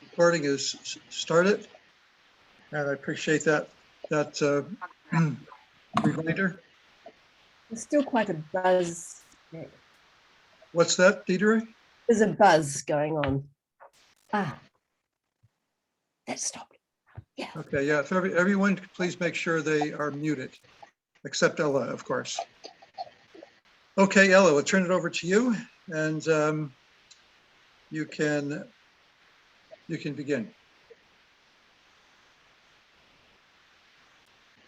Recording is started, and I appreciate that reminder. There's still quite a buzz. What's that, Dieter? There's a buzz going on. Ah, that stopped. Yeah. Okay, yeah, if everyone please make sure they are muted, except Ella, of course. Okay, Ella, we'll turn it over to you, and you can begin.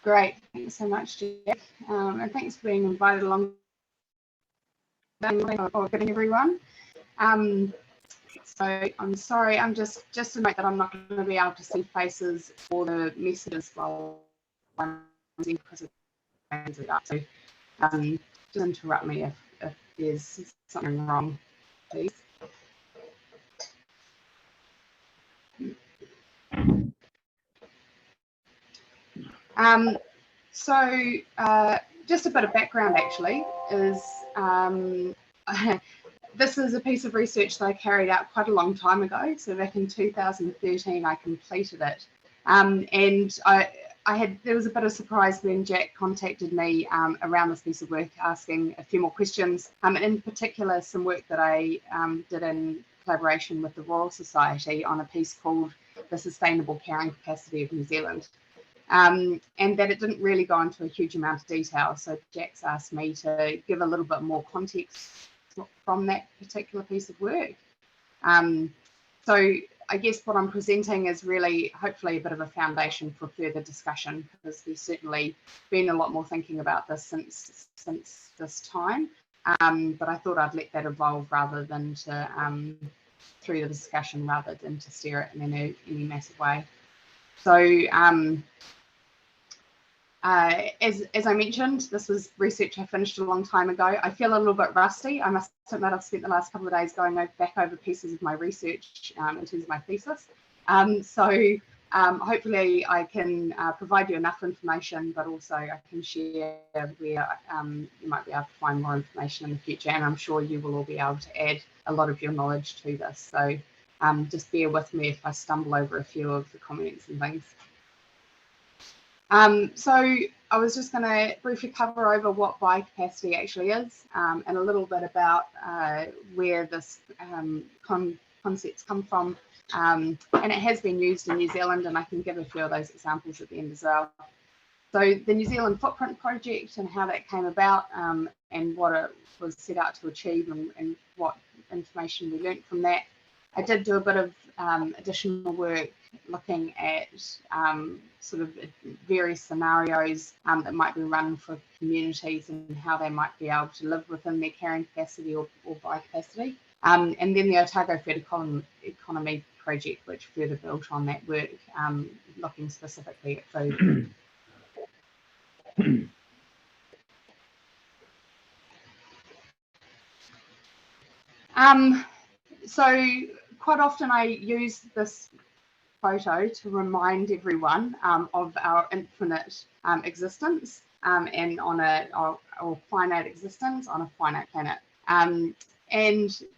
Great, thanks so much, Jack, and thanks for being invited along. Or good everyone. So I'm sorry, I'm just to note that I'm not going to be able to see faces or the messages while I'm using because of it up. So just interrupt me if there's something wrong, please. So just a bit of background actually is this is a piece of research that I carried out quite a long time ago. So back in 2013, I completed it. And there was a bit of surprise when Jack contacted me around this piece of work, asking a few more questions. And in particular, some work that I did in collaboration with the Royal Society on a piece called The Sustainable Carrying Capacity of New Zealand. And that it didn't really go into a huge amount of detail. So Jack's asked me to give a little bit more context from that particular piece of work. So I guess what I'm presenting is really hopefully a bit of a foundation for further discussion, because there's certainly been a lot more thinking about this since this time. But I thought I'd let that evolve rather than to through the discussion rather than to steer it in any massive way. So as I mentioned, this was research I finished a long time ago. I feel a little bit rusty. I must admit I've spent the last couple of days going back over pieces of my research in terms of my thesis. So hopefully I can provide you enough information, but also I can share where you might be able to find more information in the future. And I'm sure you will all be able to add a lot of your knowledge to this. So just bear with me if I stumble over a few of the comments and things. So I was just going to briefly cover over what biocapacity actually is, and a little bit about where this concepts come from, and it has been used in New Zealand, and I can give a few of those examples at the end as well. So the New Zealand Footprint Project and how that came about, and what it was set out to achieve, and what information we learnt from that. I did do a bit of additional work looking at sort of various scenarios that might be run for communities and how they might be able to live within their carrying capacity or biocapacity. And then the Otago Food Economy Project, which further built on that work, looking specifically at food. So quite often I use this photo to remind everyone of our infinite existence and on or finite existence on a finite planet. And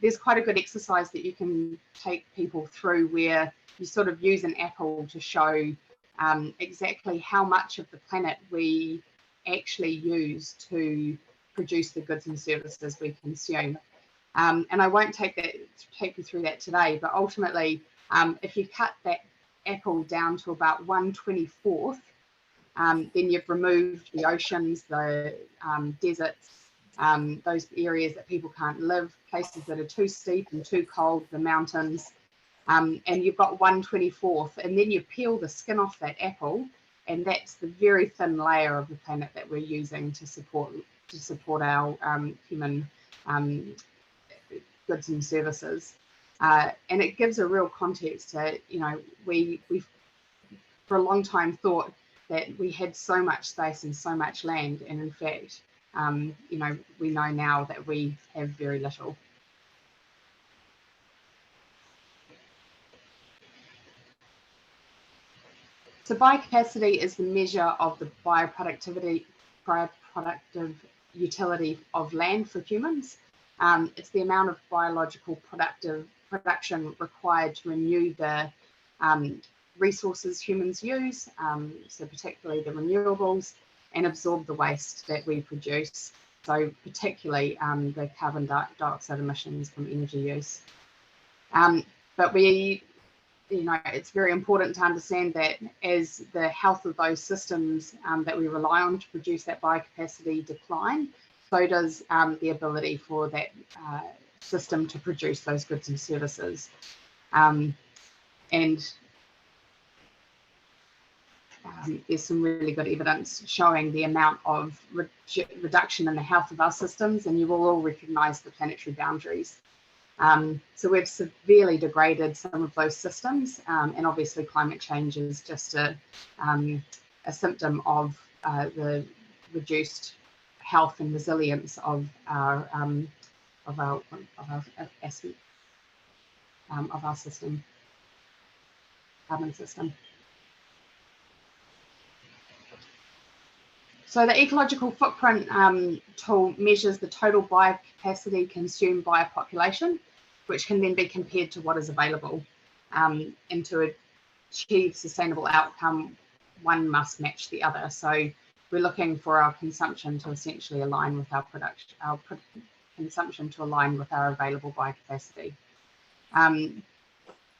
there's quite a good exercise that you can take people through where you sort of use an apple to show exactly how much of the planet we actually use to produce the goods and services we consume. And I won't take you through that today, but ultimately, if you cut that apple down to about 1/24th, then you've removed the oceans, the deserts, those areas that people can't live, places that are too steep and too cold, the mountains, and you've got 1/24th, and then you peel the skin off that apple, and that's the very thin layer of the planet that we're using to support our human goods and services. And it gives a real context to, we for a long time thought that we had so much space and so much land, and in fact, we know now that we have very little. So biocapacity is the measure of the bioproductive utility of land for humans. It's the amount of biological productive production required to renew the resources humans use, so particularly the renewables, and absorb the waste that we produce, so particularly the carbon dioxide emissions from energy use. But it's very important to understand that as the health of those systems that we rely on to produce that biocapacity decline, so does the ability for that system to produce those goods and services. There's some really good evidence showing the amount of reduction in the health of our systems, and you will all recognise the planetary boundaries. So we've severely degraded some of those systems, and obviously climate change is just a symptom of the reduced health and resilience of our system, carbon system. So the ecological footprint tool measures the total biocapacity consumed by a population, which can then be compared to what is available. And to achieve sustainable outcome, one must match the other. So we're looking for our consumption to essentially align with our production, consumption to align with our available biocapacity.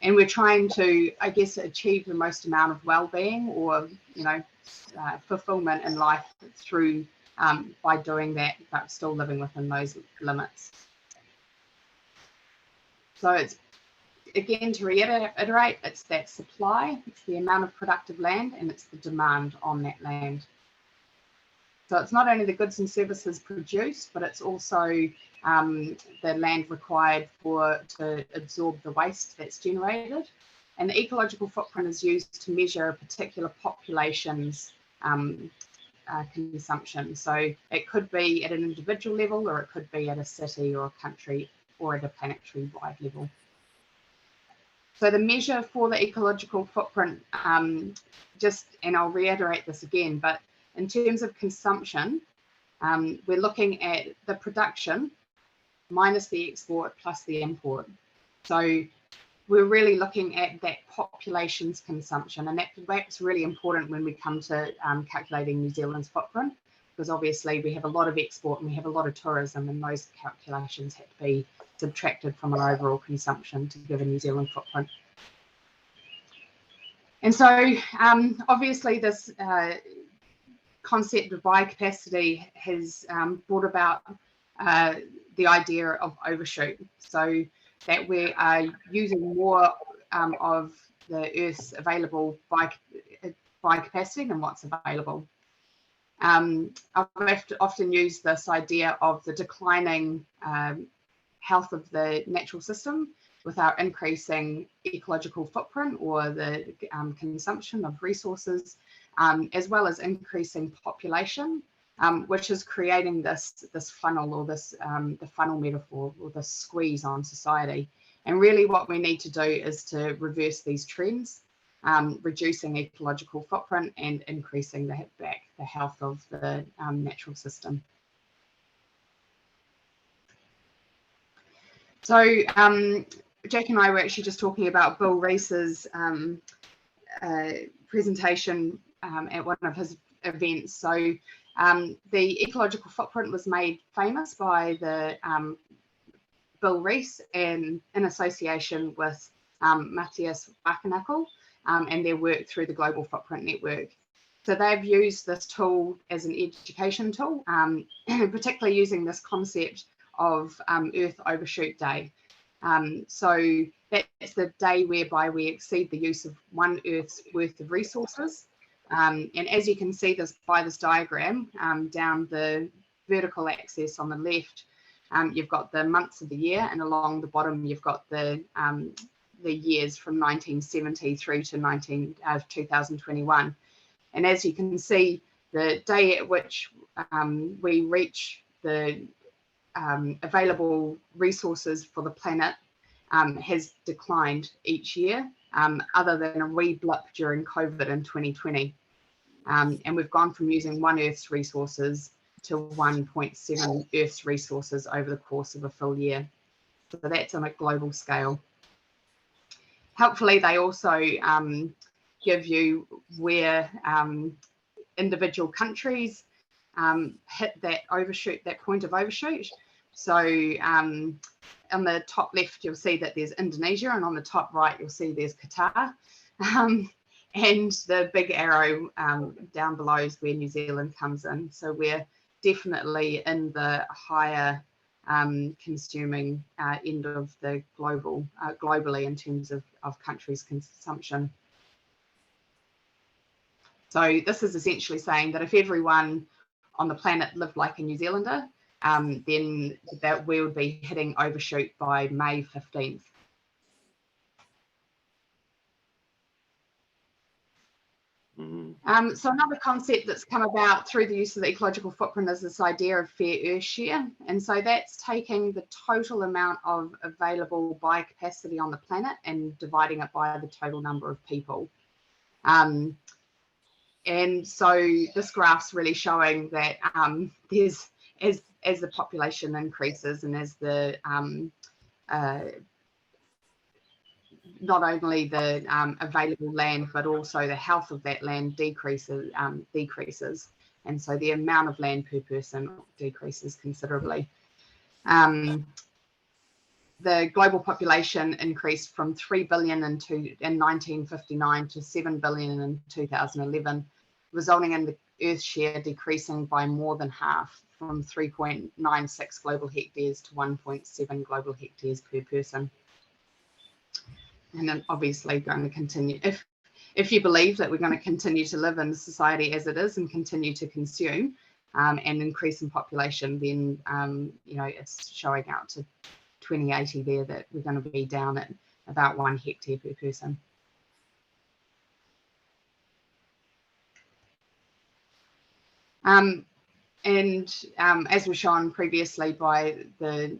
And we're trying to, I guess, achieve the most amount of well-being or, fulfillment in life through by doing that, but still living within those limits. So it's, again, to reiterate, it's that supply, it's the amount of productive land, and it's the demand on that land. So it's not only the goods and services produced, but it's also the land required to absorb the waste that's generated. And the ecological footprint is used to measure a particular population's consumption. So it could be at an individual level, or it could be at a city or a country, or at a planetary wide level. So the measure for the ecological footprint, and I'll reiterate this again, but in terms of consumption, we're looking at the production minus the export plus the import. So we're really looking at that population's consumption, and that's really important when we come to calculating New Zealand's footprint, because obviously we have a lot of export and we have a lot of tourism, and those calculations have to be subtracted from our overall consumption to give a New Zealand footprint. And so obviously this concept of biocapacity has brought about the idea of overshoot, so that we are using more of the Earth's available biocapacity than what's available. I've often used this idea of the declining health of the natural system with our increasing ecological footprint, or the consumption of resources, as well as increasing population, which is creating this funnel, or this the funnel metaphor, or the squeeze on society. And really what we need to do is to reverse these trends, reducing ecological footprint and increasing the health of the natural system. So Jack and I were actually just talking about Bill Rees's presentation at one of his events. So the ecological footprint was made famous by the Bill Rees in association with Matthias Wachenackel and their work through the Global Footprint Network. So they've used this tool as an education tool, particularly using this concept of Earth Overshoot Day. So that's the day whereby we exceed the use of one Earth's worth of resources. And as you can see by this diagram, down the vertical axis on the left, you've got the months of the year, and along the bottom you've got the years from 1970 through to 2021. And as you can see, the day at which we reach the available resources for the planet has declined each year, other than a wee blip during COVID in 2020. And we've gone from using one Earth's resources to 1.7 Earth's resources over the course of a full year. So that's on a global scale. Helpfully, they also give you where individual countries hit that point of overshoot. So on the top left, you'll see that there's Indonesia, and on the top right, you'll see there's Qatar. And the big arrow down below is where New Zealand comes in. So we're definitely in the higher consuming end of the globally in terms of countries' consumption. So this is essentially saying that if everyone on the planet lived like a New Zealander, then that we would be hitting overshoot by May 15th. So another concept that's come about through the use of the ecological footprint is this idea of fair earth share. And so that's taking the total amount of available biocapacity on the planet and dividing it by the total number of people. And so this graph's really showing that there's, as the population increases and as the not only the available land, but also the health of that land decreases. And so the amount of land per person decreases considerably. The global population increased from 3 billion in 1959 to 7 billion in 2011, resulting in the Earth share decreasing by more than half, from 3.96 global hectares to 1.7 global hectares per person. And then obviously going to continue, if you believe that we're going to continue to live in society as it is and continue to consume and increase in population, then you know, it's showing out to 2080 there that we're going to be down at about 1 hectare per person. As was shown previously by the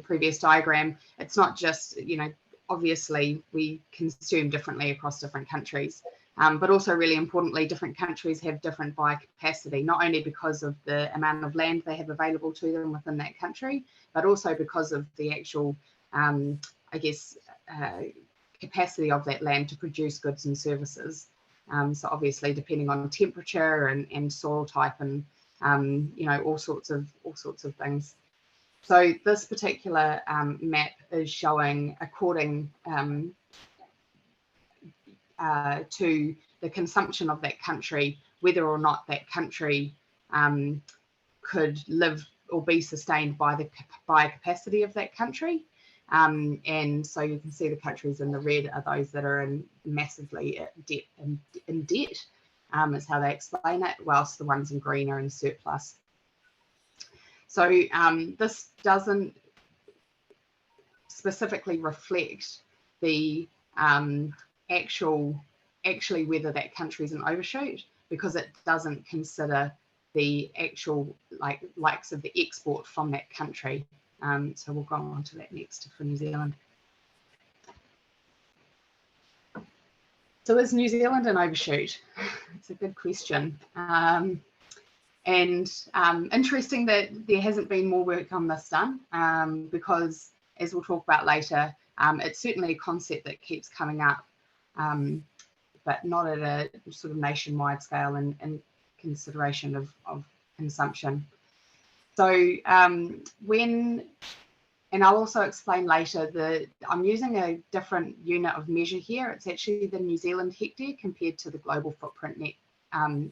previous diagram, it's not just, you know, obviously we consume differently across different countries, but also really importantly, different countries have different biocapacity, not only because of the amount of land they have available to them within that country, but also because of the actual, I guess, capacity of that land to produce goods and services. So obviously, depending on temperature and soil type and you know, all sorts of things. So this particular map is showing, according to the consumption of that country, whether or not that country could live or be sustained by the biocapacity of that country. And so you can see the countries in the red are those that are in massively in debt, is how they explain it, whilst the ones in green are in surplus. So this doesn't specifically reflect the actually whether that country is an overshoot, because it doesn't consider the actual likes of the export from that country. So we'll go on to that next for New Zealand. So is New Zealand an overshoot? It's a good question. And interesting that there hasn't been more work on this done, because as we'll talk about later, it's certainly a concept that keeps coming up, but not at a sort of nationwide scale in consideration of consumption. So and I'll also explain later that I'm using a different unit of measure here. It's actually the New Zealand hectare compared to the global footprint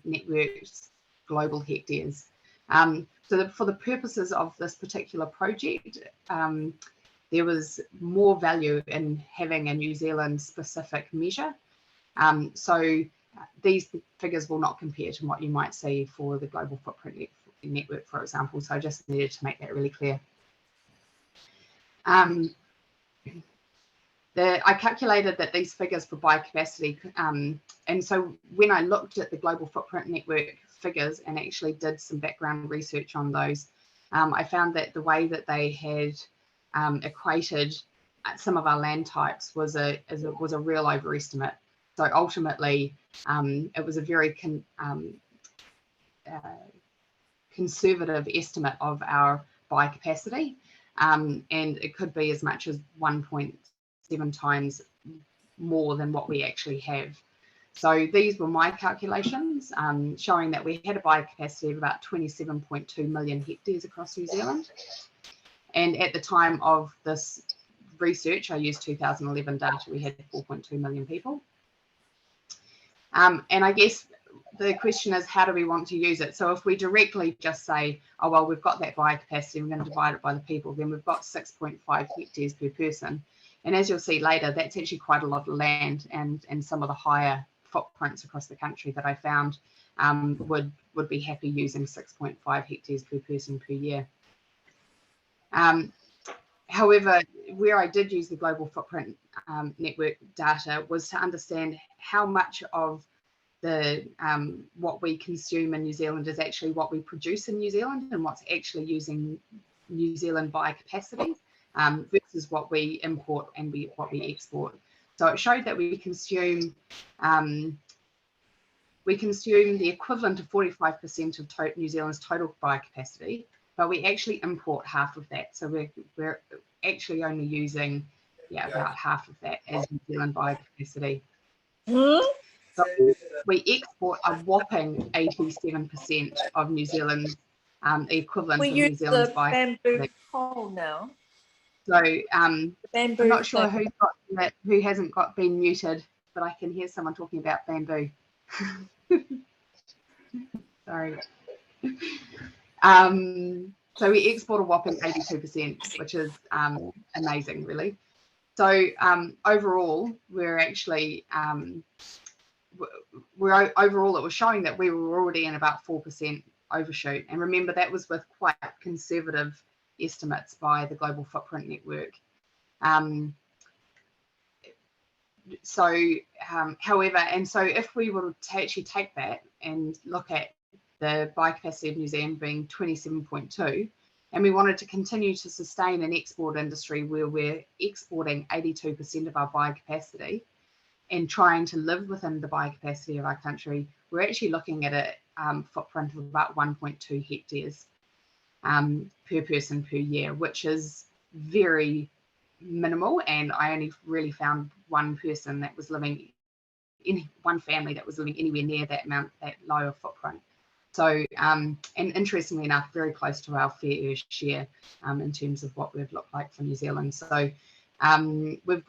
network's global hectares. So for the purposes of this particular project, there was more value in having a New Zealand specific measure. So these figures will not compare to what you might see for the global footprint network, for example. So I just needed to make that really clear. I calculated that these figures for biocapacity, and so when I looked at the global footprint network figures and actually did some background research on those, I found that the way that they had equated some of our land types was a real overestimate. So ultimately, it was a very conservative estimate of our biocapacity. and it could be as much as 1.7 times more than what we actually have. So these were my calculations, showing that we had a biocapacity of about 27.2 million hectares across New Zealand. And at the time of this research, I used 2011 data, we had 4.2 million people. And I guess the question is, how do we want to use it? So if we directly just say, oh, well, we've got that biocapacity, we're going to divide it by the people, then we've got 6.5 hectares per person. And as you'll see later, that's actually quite a lot of land, and some of the higher footprints across the country that I found would be happy using 6.5 hectares per person per year. However, where I did use the Global Footprint Network data was to understand how much of the what we consume in New Zealand is actually what we produce in New Zealand, and what's actually using New Zealand biocapacity versus what we import and what we export. So it showed that we consume the equivalent of 45% of New Zealand's total biocapacity, but we actually import half of that. So we're actually only using about half of that as New Zealand biocapacity. So we export a whopping 87% of New Zealand's equivalent of New Zealand's biocapacity. Bamboo pole now. So I'm not sure who hasn't been muted, but I can hear someone talking about bamboo. Sorry. So we export a whopping 82%, which is amazing, really. So overall, we're actually overall it was showing that we were already in about 4% overshoot. And remember, that was with quite conservative estimates by the Global Footprint Network. However, and so if we were to actually take that and look at the biocapacity of New Zealand being 27.2, and we wanted to continue to sustain an export industry where we're exporting 82% of our biocapacity and trying to live within the biocapacity of our country, we're actually looking at a footprint of about 1.2 hectares per person per year, which is very minimal. And I only really found one person that was living in one family that was living anywhere near that amount, that lower footprint. So, and interestingly enough, very close to our fair share in terms of what we've looked like for New Zealand. So we've,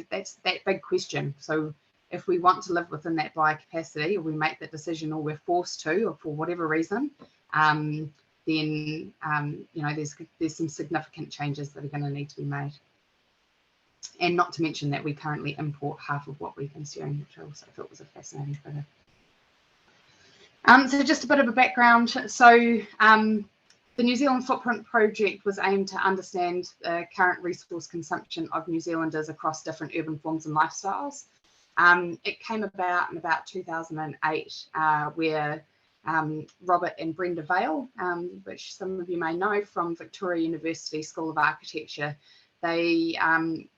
that's that big question. So if we want to live within that biocapacity, or we make that decision, or we're forced to, or for whatever reason, then there's some significant changes that are going to need to be made. And not to mention that we currently import half of what we consume, which I also thought was a fascinating figure. So just a bit of a background. So the New Zealand Footprint Project was aimed to understand the current resource consumption of New Zealanders across different urban forms and lifestyles. It came about in about 2008, where Robert and Brenda Vale, which some of you may know from Victoria University School of Architecture, they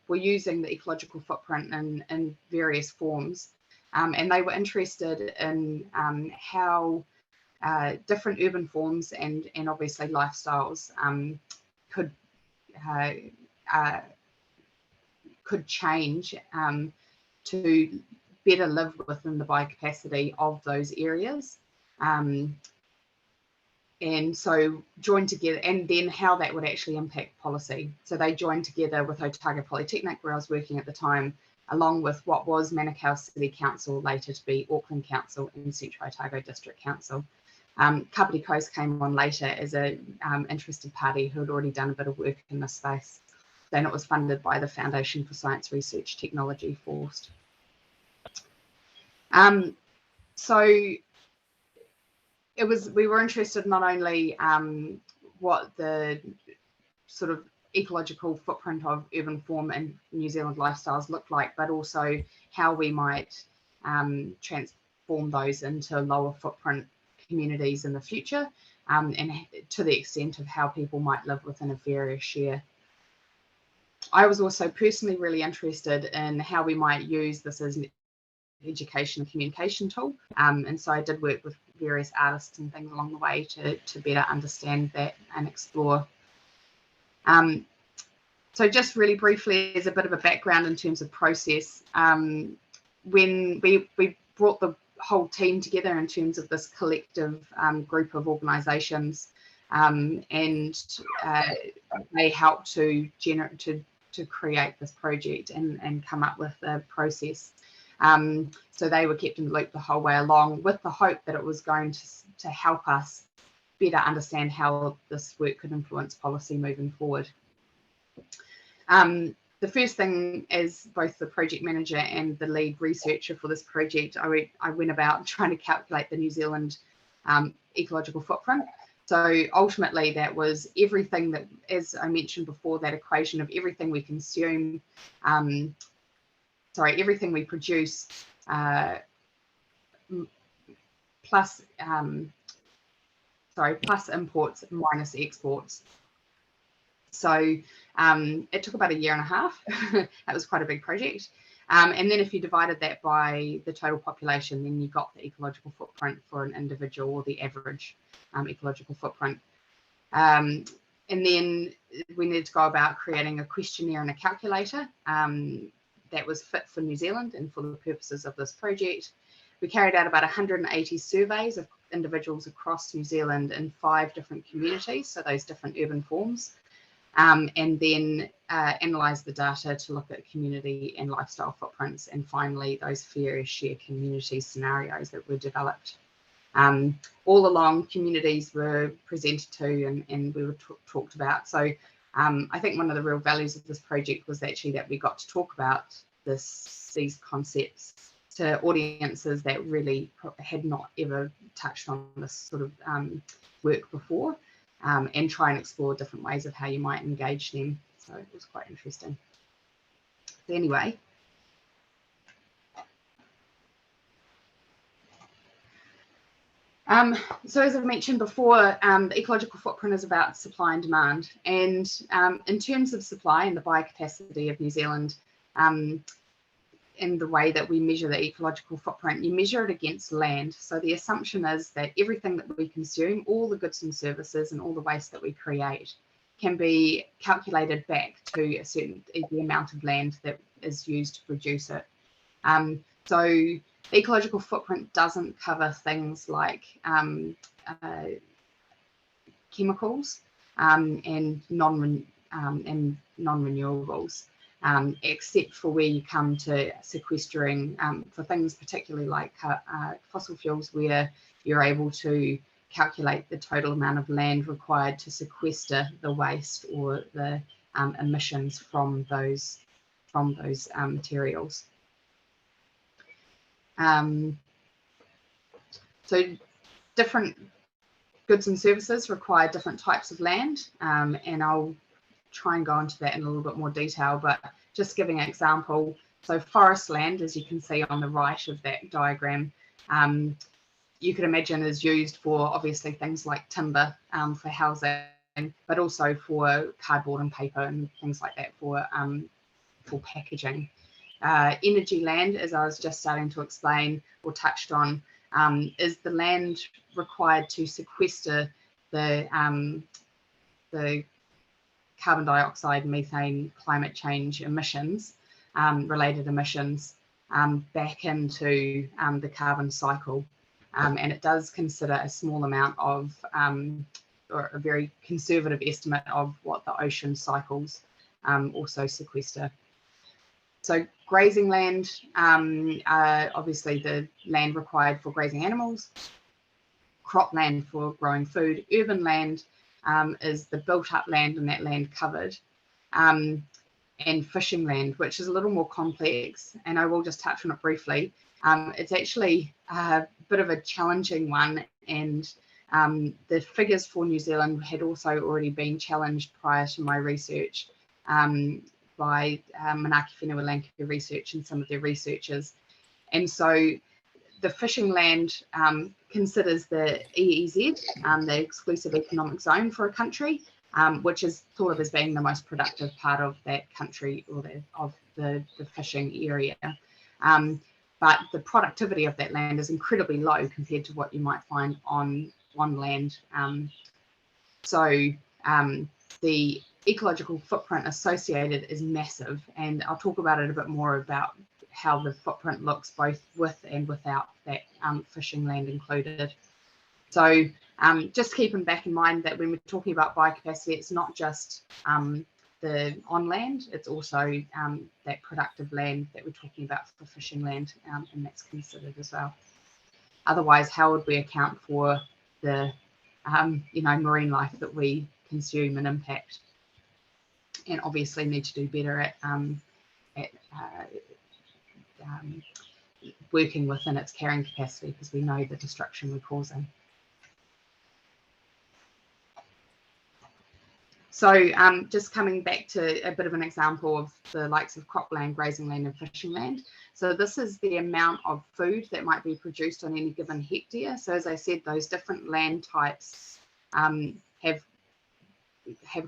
were using the ecological footprint in various forms. And they were interested in how different urban forms and obviously lifestyles could change to better live within the biocapacity of those areas. And so joined together, and then how that would actually impact policy. So they joined together with Otago Polytechnic, where I was working at the time, along with what was Manukau City Council, later to be Auckland Council and Central Otago District Council. Kapiti Coast came on later as an interested party who had already done a bit of work in this space. Then it was funded by the Foundation for Science Research Technology, FORST. So we were interested not only what the sort of ecological footprint of urban form and New Zealand lifestyles look like, but also how we might transform those into lower footprint communities in the future, and to the extent of how people might live within a fairer share. I was also personally really interested in how we might use this as an education and communication tool, and so I did work with various artists and things along the way to better understand that and explore So just really briefly, as a bit of a background in terms of process, when we brought the whole team together in terms of this collective group of organisations, and they helped to create this project and come up with a process. So they were kept in the loop the whole way along, with the hope that it was going to help us better understand how this work could influence policy moving forward. The first thing, as both the project manager and the lead researcher for this project, I went about trying to calculate the New Zealand ecological footprint. So ultimately, that was everything that, as I mentioned before, that equation of everything we consume, everything we produce, plus imports minus exports. So it took about 1.5 years. That was quite a big project. And then if you divided that by the total population, then you got the ecological footprint for an individual, or the average ecological footprint. And then we needed to go about creating a questionnaire and a calculator that was fit for New Zealand and for the purposes of this project. We carried out about 180 surveys of individuals across New Zealand in 5 different communities, so those different urban forms. And then analyse the data to look at community and lifestyle footprints, and finally those fair share community scenarios that were developed. All along, communities were presented to and we were talked about. So I think one of the real values of this project was actually that we got to talk about these concepts to audiences that really had not ever touched on this sort of work before. And try and explore different ways of how you might engage them. So it was quite interesting. So anyway, so as I mentioned before, the ecological footprint is about supply and demand. And in terms of supply and the biocapacity of New Zealand, in the way that we measure the ecological footprint, you measure it against land. So the assumption is that everything that we consume, all the goods and services and all the waste that we create, can be calculated back to the amount of land that is used to produce it. So the ecological footprint doesn't cover things like chemicals and non-renewables. Except for where you come to sequestering for things particularly like fossil fuels, where you're able to calculate the total amount of land required to sequester the waste or the emissions from those materials. So different goods and services require different types of land, and I'll try and go into that in a little bit more detail, but just giving an example. So forest land, as you can see on the right of that diagram, you could imagine is used for obviously things like timber for housing, but also for cardboard and paper and things like that for packaging. Energy land, as I was just starting to explain or touched on, is the land required to sequester the carbon dioxide, methane, climate change emissions, related emissions, back into the carbon cycle. And it does consider a small amount of, or a very conservative estimate of what the ocean cycles also sequester. So grazing land, obviously the land required for grazing animals, cropland for growing food, urban land is the built up land and that land covered, and fishing land, which is a little more complex, and I will just touch on it briefly. It's actually a bit of a challenging one, and the figures for New Zealand had also already been challenged prior to my research by Manaaki Whenua Research and some of their researchers. And so the fishing land considers the EEZ, the exclusive economic zone for a country, which is thought of as being the most productive part of that country, or of the fishing area. But the productivity of that land is incredibly low compared to what you might find on land. So the ecological footprint associated is massive, and I'll talk about it a bit more about how the footprint looks both with and without that fishing land included. So just keeping back in mind that when we're talking about biocapacity, it's not just the on land, it's also that productive land that we're talking about for fishing land, and that's considered as well. Otherwise, how would we account for the marine life that we consume and impact? And obviously need to do better at working within its carrying capacity, because we know the destruction we're causing. So just coming back to a bit of an example of the likes of cropland, grazing land and fishing land. So this is the amount of food that might be produced on any given hectare. So as I said, those different land types have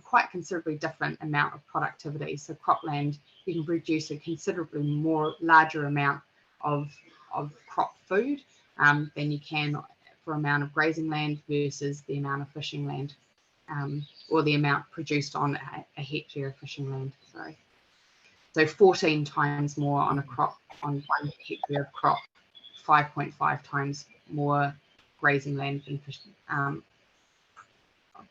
quite considerably different amount of productivity. So cropland, you can produce a considerably larger amount of crop food than you can for amount of grazing land versus the amount of fishing land, or the amount produced on a hectare of fishing land. Sorry. So 14 times more on a crop, on 1 hectare of crop, 5.5 times more grazing land than fishing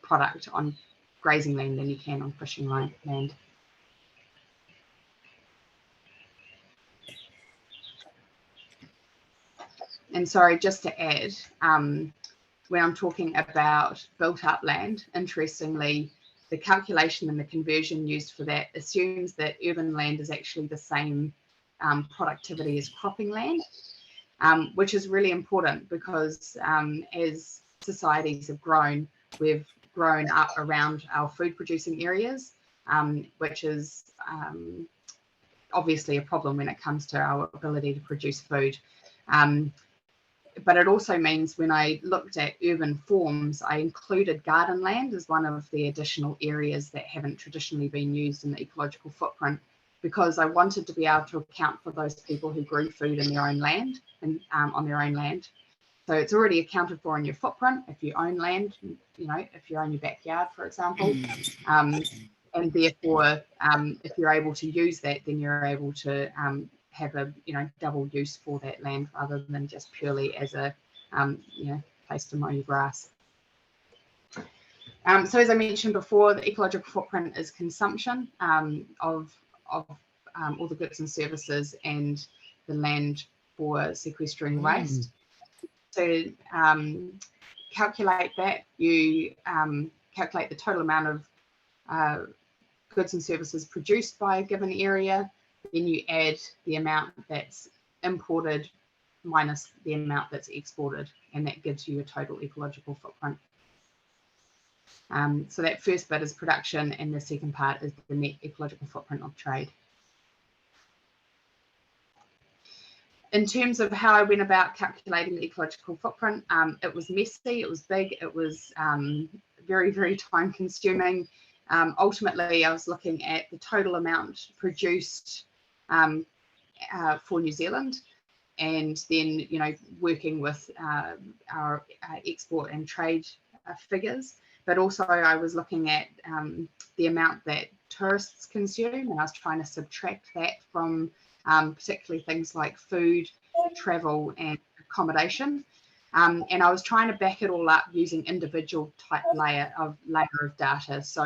product on grazing land than you can on fishing land. And sorry, just to add, when I'm talking about built up land, interestingly, the calculation and the conversion used for that assumes that urban land is actually the same productivity as cropping land, which is really important because as societies have grown, we've grown up around our food producing areas, which is obviously a problem when it comes to our ability to produce food. But it also means when I looked at urban forms, I included garden land as one of the additional areas that haven't traditionally been used in the ecological footprint, because I wanted to be able to account for those people who grew food in their own land and on their own land. So it's already accounted for in your footprint if you own land, if you own your backyard, for example. And therefore, if you're able to use that, then you're able to have a double use for that land rather than just purely as a place to mow your grass. So as I mentioned before, the ecological footprint is consumption of all the goods and services and the land for sequestering waste. To calculate that, you calculate the total amount of goods and services produced by a given area. Then you add the amount that's imported minus the amount that's exported, and that gives you a total ecological footprint. So that first bit is production, and the second part is the net ecological footprint of trade. In terms of how I went about calculating the ecological footprint, it was messy, it was big, it was very, very time consuming. Ultimately, I was looking at the total amount produced for New Zealand, and then working with our export and trade figures, but also I was looking at the amount that tourists consume, and I was trying to subtract that from particularly things like food, travel and accommodation, and I was trying to back it all up using individual type layer of data. So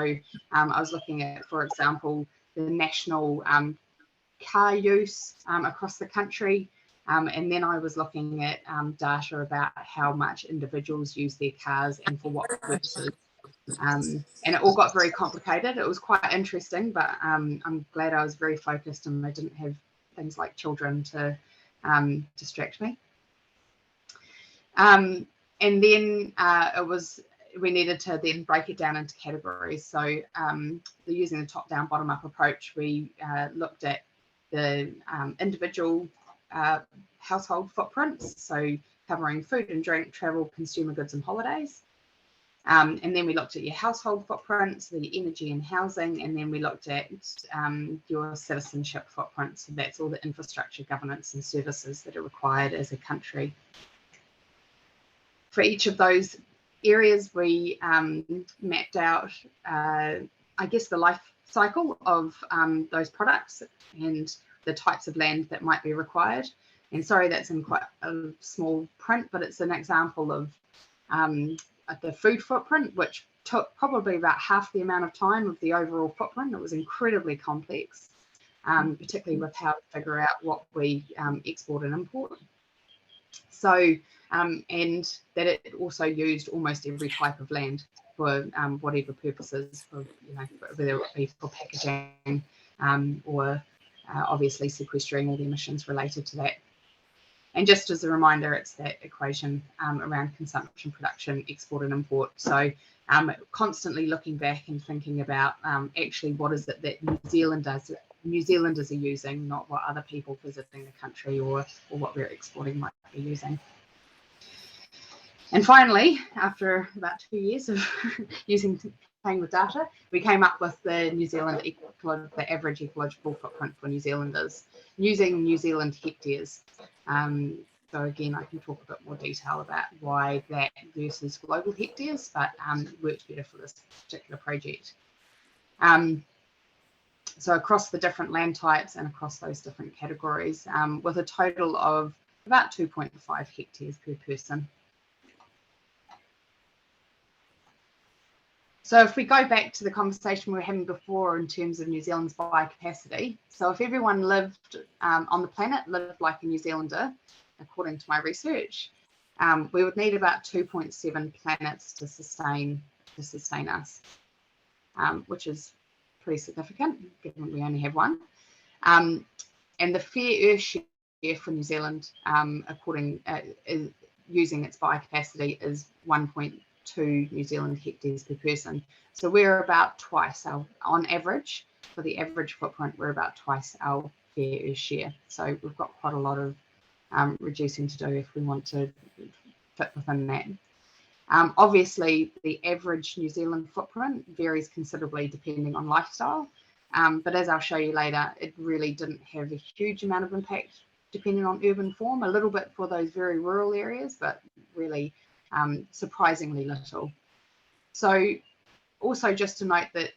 I was looking at, for example, the national car use across the country, and then I was looking at data about how much individuals use their cars and for what purposes, and it all got very complicated. It was quite interesting, but I'm glad I was very focused and I didn't have things like children to distract me. And then we needed to then break it down into categories. So using the top-down, bottom-up approach, we looked at the individual household footprints, so covering food and drink, travel, consumer goods and holidays. And then we looked at your household footprints, the energy and housing, and then we looked at your citizenship footprints. So that's all the infrastructure, governance and services that are required as a country. For each of those areas, we mapped out I guess, the life cycle of those products and the types of land that might be required. And sorry, that's in quite a small print, but it's an example of the food footprint, which took probably about half the amount of time of the overall footprint. It was incredibly complex, particularly with how to figure out what we export and import. So, and that it also used almost every type of land for whatever purposes, for, you know, whether it be for packaging or obviously sequestering all the emissions related to that. And just as a reminder, it's that equation around consumption, production, export and import. So constantly looking back and thinking about actually what is it that New Zealanders are using, not what other people visiting the country or what we're exporting might be using. And finally, after about 2 years of playing with data, we came up with the the average ecological footprint for New Zealanders using New Zealand hectares. So again, I can talk a bit more detail about why that versus global hectares, but worked better for this particular project. So across the different land types and across those different categories, with a total of about 2.5 hectares per person. So if we go back to the conversation we were having before in terms of New Zealand's biocapacity, so if everyone lived on the planet, lived like a New Zealander, according to my research, we would need about 2.7 planets to sustain us, which is pretty significant, given we only have one. And the fair earth share for New Zealand, using its biocapacity, is 1.2 New Zealand hectares per person. So we're about twice on average, for the average footprint, we're about twice our fair earth share. So we've got quite a lot of reducing to do if we want to fit within that. Obviously, the average New Zealand footprint varies considerably depending on lifestyle, but as I'll show you later, it really didn't have a huge amount of impact depending on urban form, a little bit for those very rural areas, but really surprisingly little. So also just to note that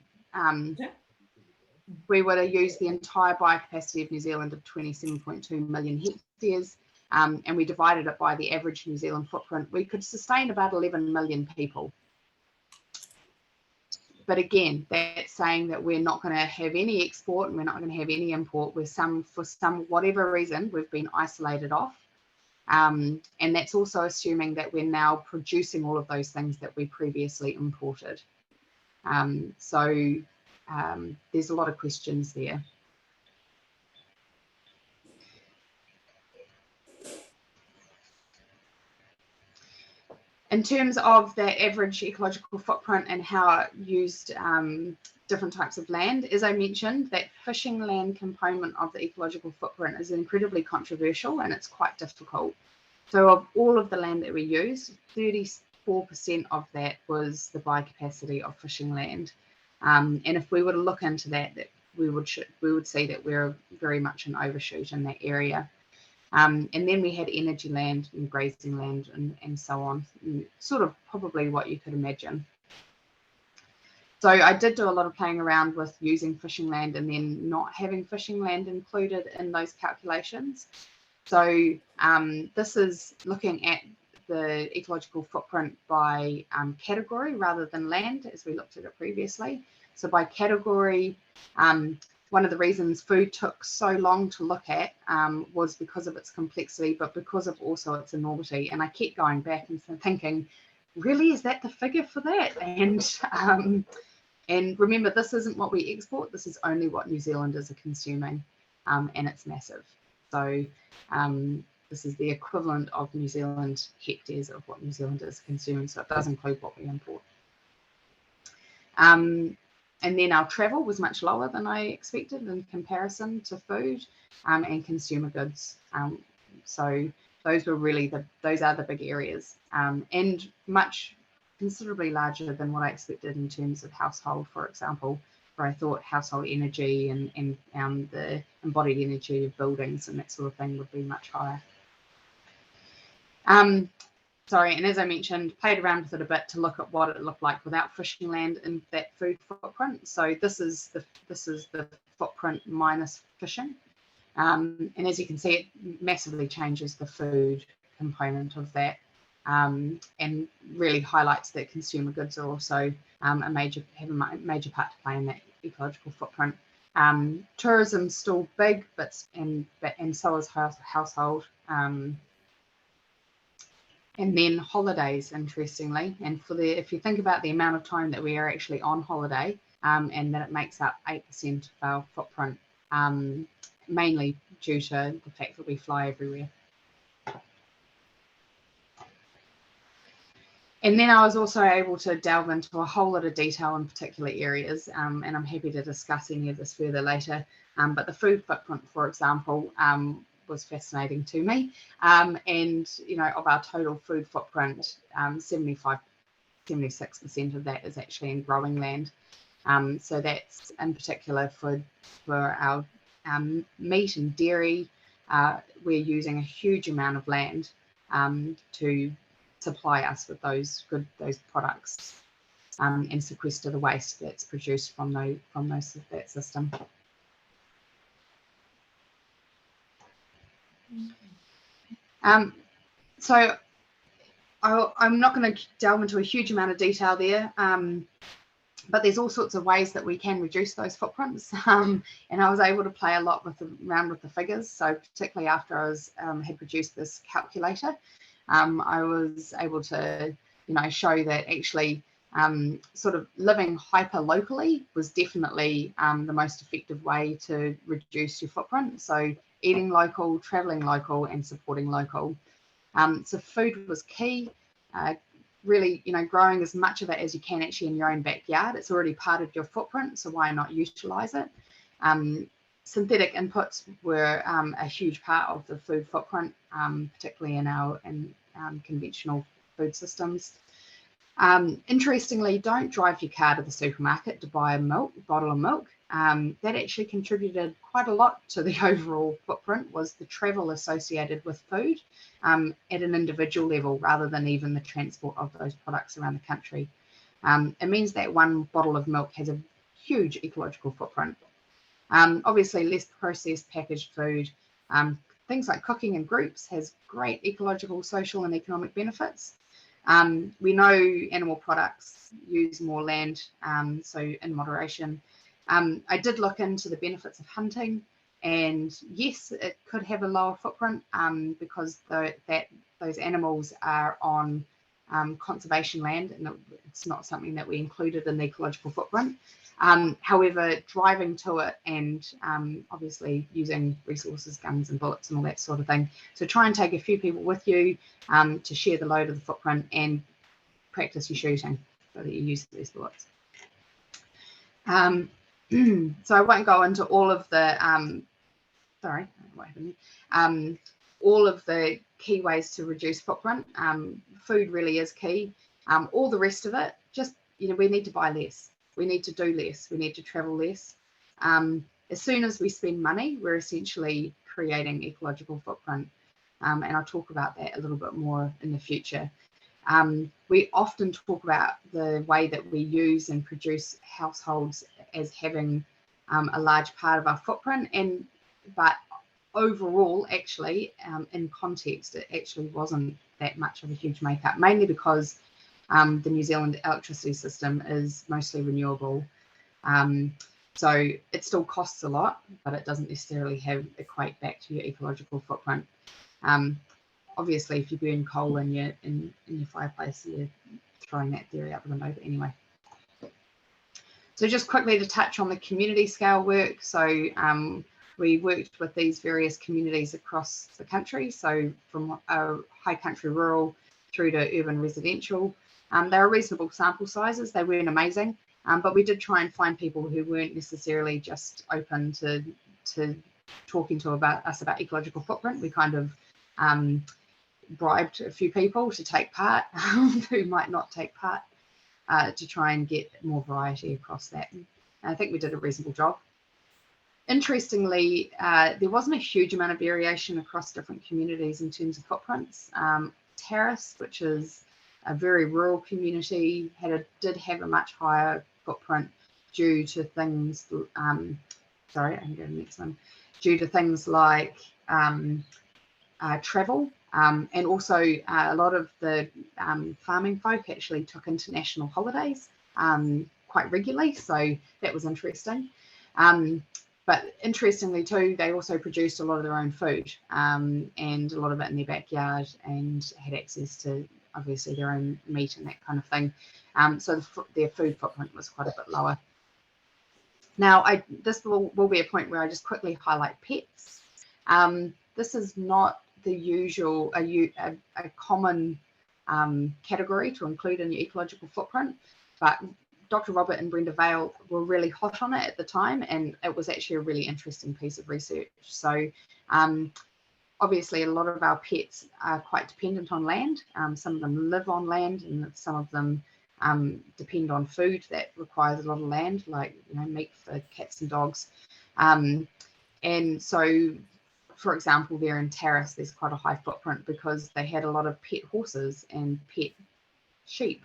we were to use the entire biocapacity of New Zealand of 27.2 million hectares, and we divided it by the average New Zealand footprint, we could sustain about 11 million people. But again, that's saying that we're not going to have any export and we're not going to have any import. For some whatever reason, we've been isolated off. And that's also assuming that we're now producing all of those things that we previously imported. So there's a lot of questions there. In terms of the average ecological footprint and how it used different types of land, as I mentioned, that fishing land component of the ecological footprint is incredibly controversial and it's quite difficult. So of all of the land that we used, 34% of that was the biocapacity of fishing land. And if we were to look into that, we would see that we're very much an overshoot in that area. And then we had energy land and grazing land and so on, sort of probably what you could imagine. So I did do a lot of playing around with using fishing land and then not having fishing land included in those calculations. So this is looking at the ecological footprint by category rather than land, as we looked at it previously. So by category, one of the reasons food took so long to look at was because of its complexity, but because of also its enormity. And I kept going back and thinking, really, is that the figure for that? And remember, this isn't what we export. This is only what New Zealanders are consuming, and it's massive. So this is the equivalent of New Zealand hectares of what New Zealanders are consuming. So it does include what we import. And then our travel was much lower than I expected in comparison to food and consumer goods. So those were really those are the big areas, and considerably larger than what I expected in terms of household, for example, where I thought household energy and the embodied energy of buildings and that sort of thing would be much higher. And as I mentioned, played around with it a bit to look at what it looked like without fishing land in that food footprint. So this is the footprint minus fishing. And as you can see, it massively changes the food component of that, and really highlights that consumer goods are also have a major part to play in that ecological footprint. Tourism's still big, but so is household. And then holidays, interestingly, and if you think about the amount of time that we are actually on holiday, and that it makes up 8% of our footprint, mainly due to the fact that we fly everywhere. And then I was also able to delve into a whole lot of detail in particular areas, and I'm happy to discuss any of this further later. But the food footprint, for example, was fascinating to me. And, of our total food footprint, 76% of that is actually in growing land. So that's in particular for our meat and dairy. We're using a huge amount of land to supply us with those products, and sequester the waste that's produced from that system. So I'm not going to delve into a huge amount of detail there, but there's all sorts of ways that we can reduce those footprints, and I was able to play a lot around with the figures. So particularly after I had produced this calculator, I was able to show that actually sort of living hyper locally was definitely the most effective way to reduce your footprint. So eating local, traveling local, and supporting local. So food was key. Really, growing as much of it as you can actually in your own backyard. It's already part of your footprint, so why not utilize it? Synthetic inputs were a huge part of the food footprint, particularly in conventional food systems. Interestingly, don't drive your car to the supermarket to buy a bottle of milk. That actually contributed quite a lot to the overall footprint, was the travel associated with food at an individual level, rather than even the transport of those products around the country. It means that one bottle of milk has a huge ecological footprint. Obviously, less processed packaged food. Things like cooking in groups has great ecological, social, and economic benefits. We know animal products use more land, so in moderation. I did look into the benefits of hunting, and yes, it could have a lower footprint because those animals are on conservation land, and it's not something that we included in the ecological footprint. However, driving to it and obviously using resources, guns and bullets and all that sort of thing. So try and take a few people with you to share the load of the footprint, and practice your shooting so that you use these bullets. So I won't go into all of the all of the key ways to reduce footprint. Food really is key. All the rest of it, just we need to buy less. We need to do less. We need to travel less. As soon as we spend money, we're essentially creating ecological footprint. And I'll talk about that a little bit more in the future. We often talk about the way that we use and produce households as having a large part of our footprint, but overall, actually, in context, it actually wasn't that much of a huge makeup, mainly because the New Zealand electricity system is mostly renewable. So it still costs a lot, but it doesn't necessarily equate back to your ecological footprint. Obviously, if you burn coal in your fireplace, you're throwing that theory out the window, but anyway. So just quickly to touch on the community scale work. So we worked with these various communities across the country. So from high country rural through to urban residential. They were reasonable sample sizes. They weren't amazing, but we did try and find people who weren't necessarily just open to talking to us about ecological footprint. We kind of bribed a few people to take part who might not take part to try and get more variety across that. And I think we did a reasonable job. Interestingly, there wasn't a huge amount of variation across different communities in terms of footprints. Terrace, which is a very rural community, did have a much higher footprint due to things. Sorry, I can go to the next one. Due to things like travel, and also a lot of the farming folk actually took international holidays quite regularly, so that was interesting. But interestingly too, they also produced a lot of their own food, and a lot of it in their backyard, and had access to obviously their own meat and that kind of thing. So their food footprint was quite a bit lower. Now, this will be a point where I just quickly highlight pets. This is not the usual, a common category to include in your ecological footprint, but Dr. Robert and Brenda Vale were really hot on it at the time, and it was actually a really interesting piece of research. So obviously a lot of our pets are quite dependent on land. Some of them live on land, and some of them depend on food that requires a lot of land, like meat for cats and dogs. And so, for example, there in Terrace, there's quite a high footprint because they had a lot of pet horses and pet sheep.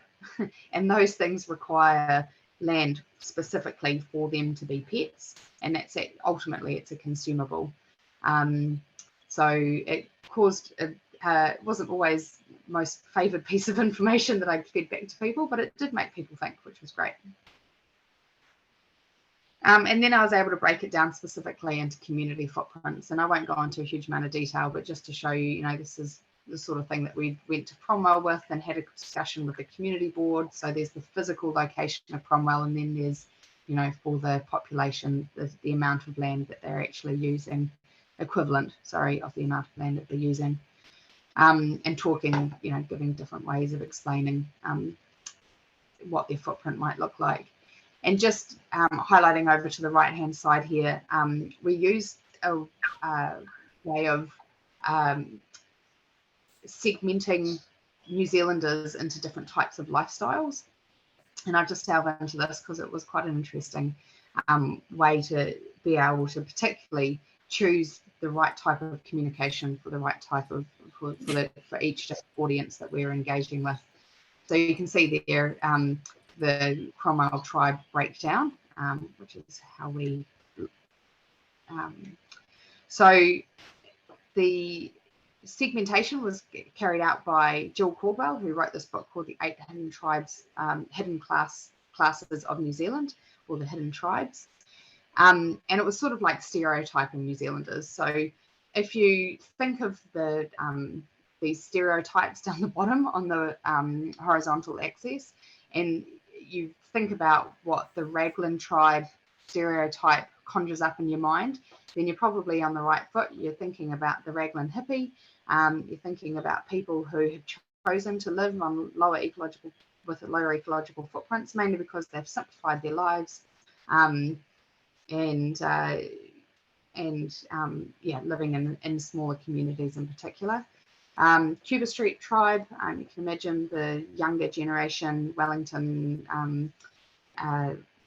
And those things require land specifically for them to be pets, and that's ultimately it's a consumable. So it caused it wasn't always most favoured piece of information that I fed back to people, but it did make people think, which was great. And then I was able to break it down specifically into community footprints, and I won't go into a huge amount of detail, but just to show you, this is the sort of thing that we went to Cromwell with and had a discussion with the community board. So there's the physical location of Cromwell, and then there's, for the population, the amount of land that they're actually using, equivalent, sorry, of the amount of land that they're using, and talking, giving different ways of explaining what their footprint might look like. And just highlighting over to the right-hand side here, we used a way of segmenting New Zealanders into different types of lifestyles. And I've just delved into this because it was quite an interesting way to be able to particularly choose the right type of communication for the right type of, for each audience that we're engaging with. So you can see there the Cromwell tribe breakdown, which is how we, so the segmentation was carried out by Jill Caldwell, who wrote this book called The 8 Hidden Tribes, Hidden Classes of New Zealand, or the Hidden Tribes. And it was sort of like stereotyping New Zealanders. So if you think of these stereotypes down the bottom on the horizontal axis, and you think about what the Raglan tribe stereotype conjures up in your mind, then you're probably on the right foot. You're thinking about the Raglan hippie. You're thinking about people who have chosen to live on lower ecological footprints, mainly because they've simplified their lives, living in smaller communities in particular. Cuba Street tribe, you can imagine the younger generation, Wellington,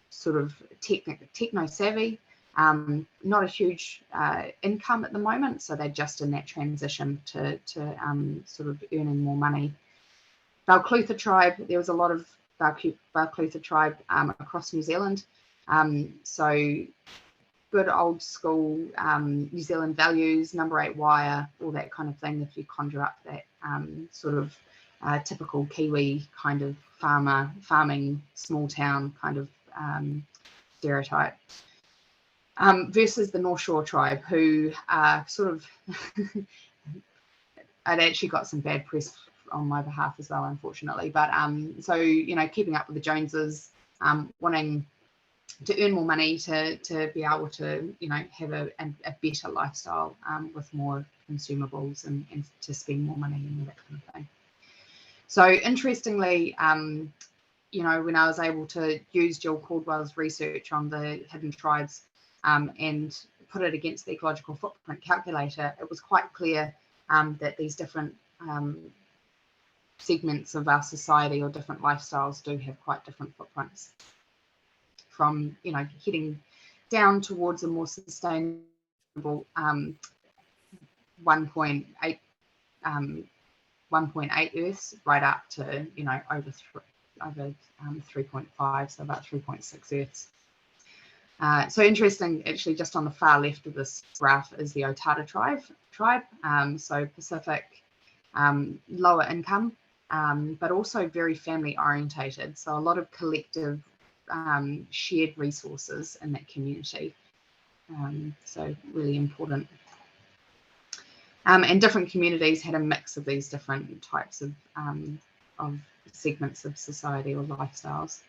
sort of techno savvy, not a huge income at the moment, so they're just in that transition to sort of earning more money. Biocapacity tribe, there was a lot of Biocapacity tribe across New Zealand, so good old school New Zealand values, number 8 wire, all that kind of thing, if you conjure up that sort of typical Kiwi kind of farming, small town kind of stereotype. Versus the North Shore tribe, who are sort of, I'd actually got some bad press on my behalf as well, unfortunately. But so, keeping up with the Joneses, wanting to earn more money to be able to, have a better lifestyle with more consumables and to spend more money and all that kind of thing. So interestingly, when I was able to use Jill Caldwell's research on the hidden tribes and put it against the ecological footprint calculator, it was quite clear that these different segments of our society or different lifestyles do have quite different footprints. From heading down towards a more sustainable 1.8 1.8 Earths right up to, you know, over 3.5, so about 3.6 Earths. So interesting, actually, just on the far left of this graph is the Otara tribe. So Pacific, lower income, but also very family orientated. So a lot of collective shared resources in that community. So really important. And different communities had a mix of these different types of segments of society or lifestyles.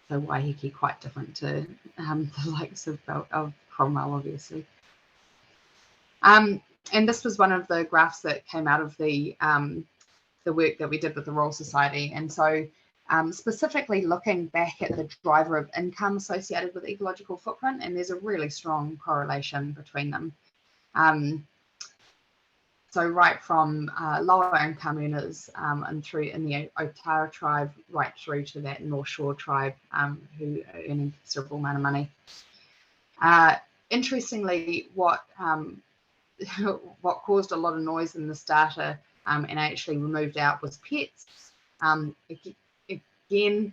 So Waiheke quite different to the likes of Cromwell, obviously. And this was one of the graphs that came out of the work that we did with the Royal Society. And so specifically looking back at the driver of income associated with ecological footprint, and there's a really strong correlation between them. So right from lower income earners and through in the Otara tribe, right through to that North Shore tribe who are earning a considerable amount of money. Interestingly, what caused a lot of noise in this data and actually removed out was pets. Again,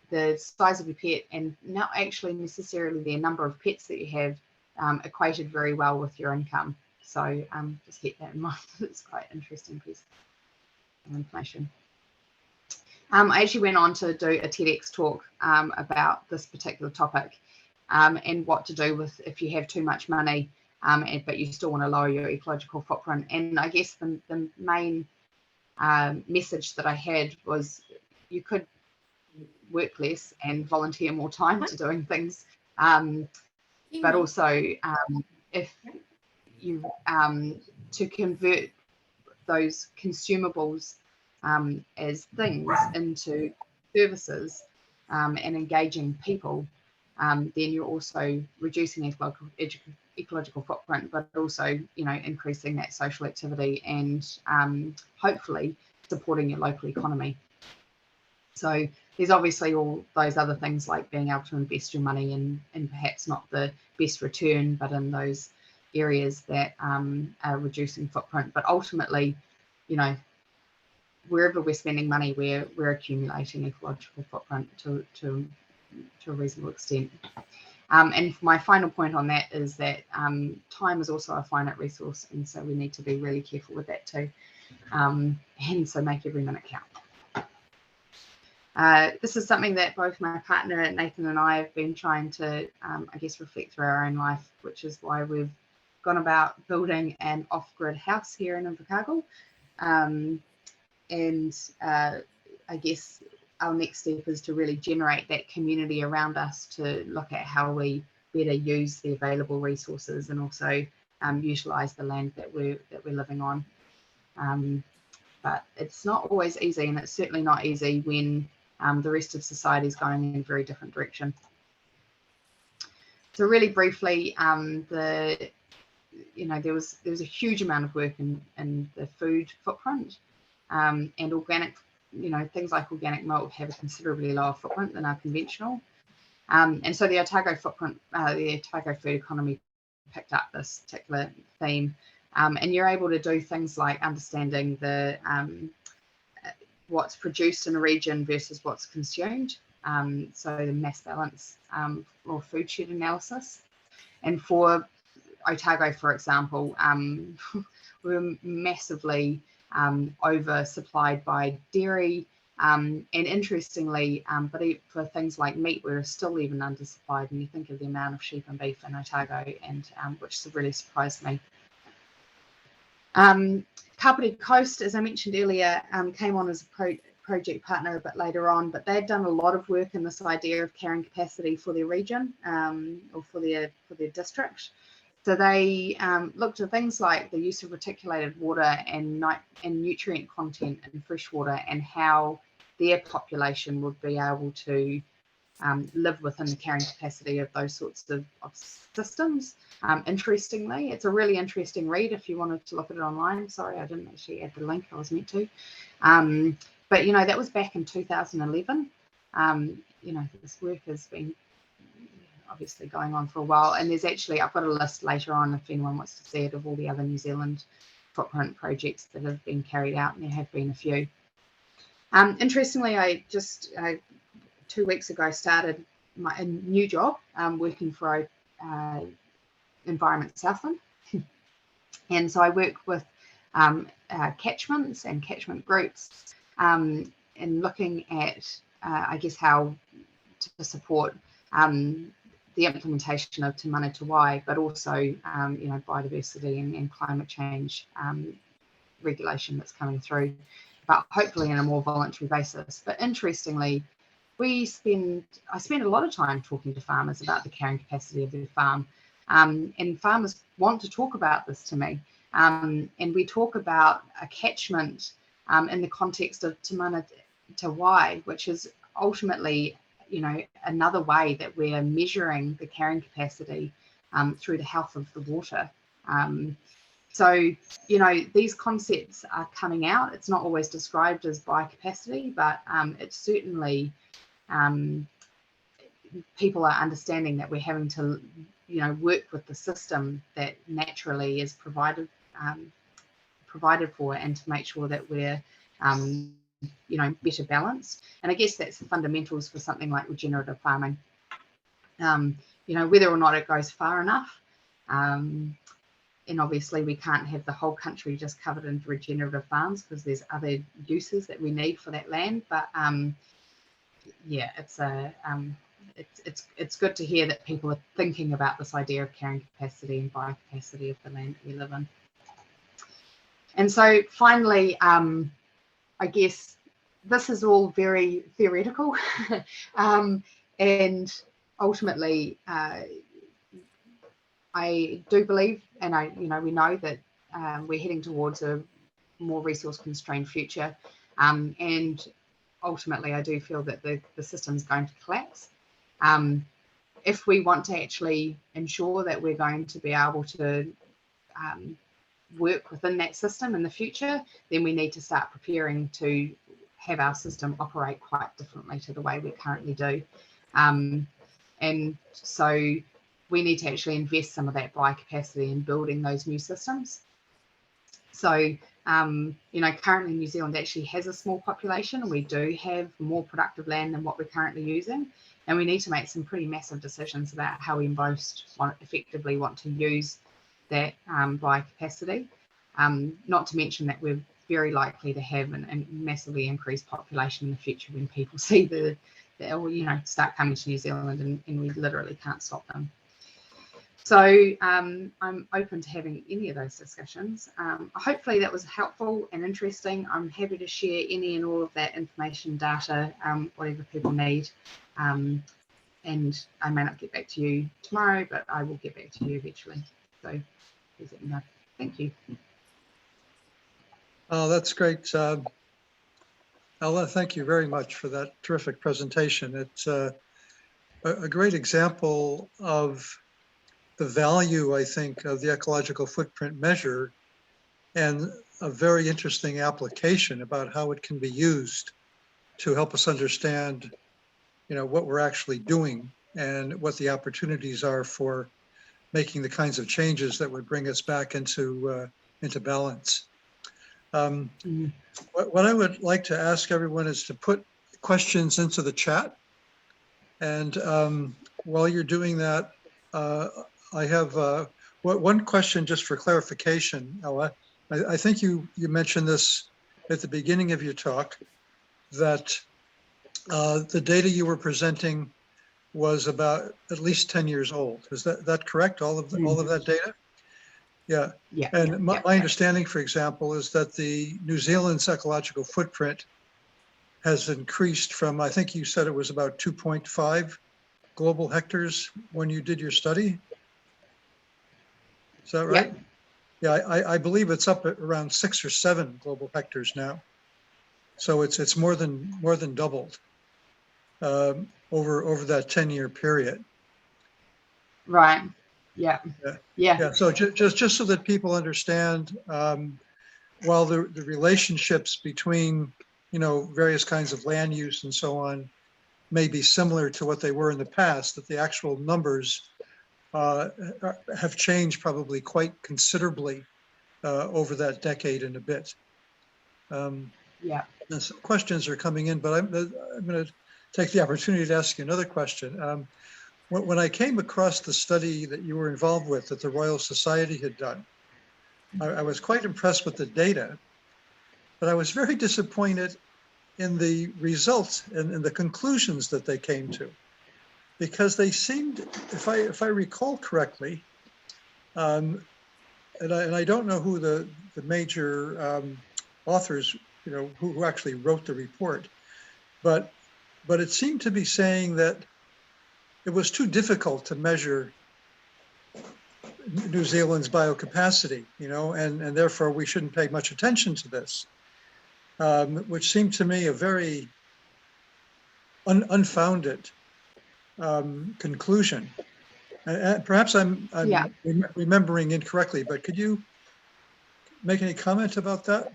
the size of your pet and not actually necessarily the number of pets that you have equated very well with your income. So just keep that in mind. It's quite an interesting piece of information. I actually went on to do a TEDx talk about this particular topic and what to do with if you have too much money, but you still want to lower your ecological footprint. And I guess the main message that I had was you could work less and volunteer more time to doing things, but also if you to convert those consumables as things into services and engaging people, then you're also reducing ecological footprint, but also, you know, increasing that social activity and hopefully supporting your local economy. So there's obviously all those other things like being able to invest your money in perhaps not the best return, but in those areas that are reducing footprint. But ultimately, you know, wherever we're spending money, we're accumulating ecological footprint to a reasonable extent. And my final point on that is that time is also a finite resource, and so we need to be really careful with that too. And so make every minute count. This is something that both my partner Nathan and I have been trying to, I guess, reflect through our own life, which is why we've gone about building an off-grid house here in Invercargill. And I guess our next step is to really generate that community around us to look at how we better use the available resources and also utilise the land that we're living on. But it's not always easy, and it's certainly not easy when the rest of society is going in a very different direction. So really briefly, there was a huge amount of work in the food footprint, and organic, things like organic milk have a considerably lower footprint than our conventional. And so the Otago footprint, the Otago food economy picked up this particular theme, and you're able to do things like understanding the what's produced in a region versus what's consumed. So the mass balance or food shed analysis. And for Otago, for example, we're massively oversupplied by dairy, and interestingly, but for things like meat, we're still even undersupplied. And you think of the amount of sheep and beef in Otago, and which really surprised me. Kapiti Coast, as I mentioned earlier, came on as a project partner a bit later on, but they'd done a lot of work in this idea of carrying capacity for their region or for their district. So they looked at things like the use of reticulated water and nutrient content in fresh water and how their population would be able to live within the carrying capacity of those sorts of systems. Interestingly, it's a really interesting read if you wanted to look at it online. Sorry, I didn't actually add the link, I was meant to. But, that was back in 2011. This work has been obviously going on for a while, and there's actually, I've got a list later on if anyone wants to see it of all the other New Zealand footprint projects that have been carried out, and there have been a few. Interestingly, I just 2 weeks ago started a new job working for Environment Southland. And so I work with catchments and catchment groups and looking at, I guess, how to support the implementation of Te Mana Te Wai, but also, biodiversity and climate change regulation that's coming through, but hopefully on a more voluntary basis. But interestingly, I spend a lot of time talking to farmers about the carrying capacity of their farm. And farmers want to talk about this to me. And we talk about a catchment in the context of Te Mana Te Wai, which is ultimately, another way that we're measuring the carrying capacity through the health of the water. So, these concepts are coming out. It's not always described as biocapacity, but it's certainly people are understanding that we're having to, work with the system that naturally is provided for, and to make sure that we're, better balanced. And I guess that's the fundamentals for something like regenerative farming. Whether or not it goes far enough. And obviously we can't have the whole country just covered in regenerative farms, because there's other uses that we need for that land. But it's good to hear that people are thinking about this idea of carrying capacity and biocapacity of the land that we live in. And so finally, I guess this is all very theoretical, and ultimately, I do believe, and we know that we're heading towards a more resource-constrained future, and ultimately, I do feel that the system is going to collapse. If we want to actually ensure that we're going to be able to work within that system in the future, then we need to start preparing to have our system operate quite differently to the way we currently do. And so we need to actually invest some of that biocapacity in building those new systems. So, currently New Zealand actually has a small population, and we do have more productive land than what we're currently using. And we need to make some pretty massive decisions about how we most effectively want to use that biocapacity. Not to mention that we're very likely to have a massively increased population in the future when people see start coming to New Zealand, and we literally can't stop them. So I'm open to having any of those discussions. Hopefully that was helpful and interesting. I'm happy to share any and all of that information, data, whatever people need. And I may not get back to you tomorrow, but I will get back to you eventually. So please let me know. Thank you. Oh, that's great. Ella, thank you very much for that terrific presentation. It's a great example of the value, I think, of the ecological footprint measure, and a very interesting application about how it can be used to help us understand, what we're actually doing and what the opportunities are for making the kinds of changes that would bring us back into balance. What I would like to ask everyone is to put questions into the chat. And while you're doing that, I have one question just for clarification, Ella. I think you mentioned this at the beginning of your talk, that the data you were presenting was about at least 10 years old. Is that correct? All of that data? Yeah. Yeah. And my understanding, for example, is that the New Zealand's ecological footprint has increased from, I think you said it was about 2.5 global hectares when you did your study. Is that right? Yeah, I believe it's up at around 6 or 7 global hectares now. So it's more than doubled over that 10-year period. Right. Yeah. So just so that people understand, while the relationships between various kinds of land use and so on may be similar to what they were in the past, that the actual numbers have changed probably quite considerably over that decade and a bit. Yeah. And some questions are coming in, but I'm going to take the opportunity to ask you another question. When I came across the study that you were involved with that the Royal Society had done, I was quite impressed with the data, but I was very disappointed in the results and in the conclusions that they came to, because they seemed, if I recall correctly, and I don't know who the major authors, who actually wrote the report, but it seemed to be saying that it was too difficult to measure New Zealand's biocapacity, and therefore we shouldn't pay much attention to this, which seemed to me a very unfounded conclusion. And perhaps I'm Yeah. remembering incorrectly, but could you make any comment about that?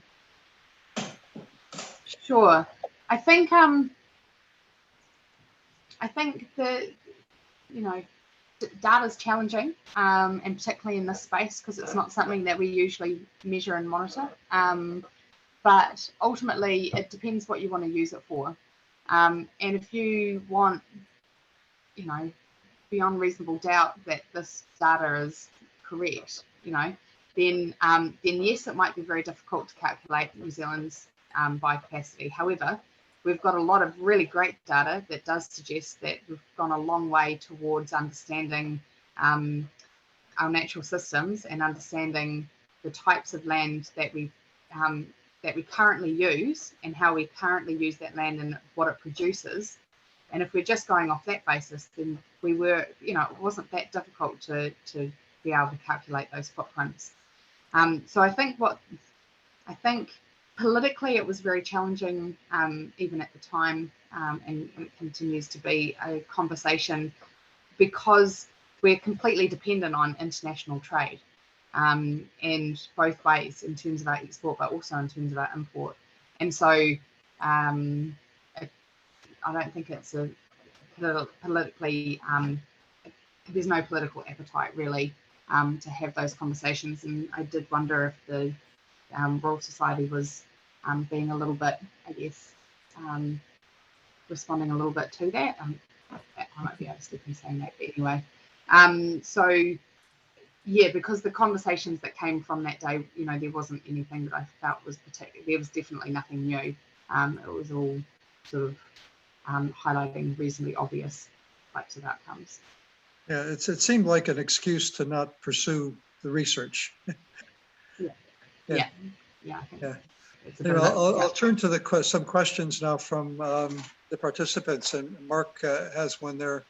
Sure. I think the data is challenging, and particularly in this space because it's not something that we usually measure and monitor. But ultimately, it depends what you want to use it for. And if you want, beyond reasonable doubt that this data is correct, then yes, it might be very difficult to calculate New Zealand's biocapacity. However, we've got a lot of really great data that does suggest that we've gone a long way towards understanding our natural systems and understanding the types of land that we currently use and how we currently use that land and what it produces. And if we're just going off that basis, then it wasn't that difficult to be able to calculate those footprints. So I think politically it was very challenging, even at the time, and it continues to be a conversation because we're completely dependent on international trade, and both ways in terms of our export, but also in terms of our import. And so I don't think it's a politically, there's no political appetite really to have those conversations. And I did wonder if the Royal Society was being a little bit, I guess, responding a little bit to that. I might be overstepping in saying that, but anyway. So yeah, because the conversations that came from that day, there wasn't anything that I felt was particular. There was definitely nothing new. It was all sort of highlighting reasonably obvious types of outcomes. Yeah, it seemed like an excuse to not pursue the research. Yeah. I think it's a bit Anyway, of I'll turn to some questions now from the participants, and Mark has one there.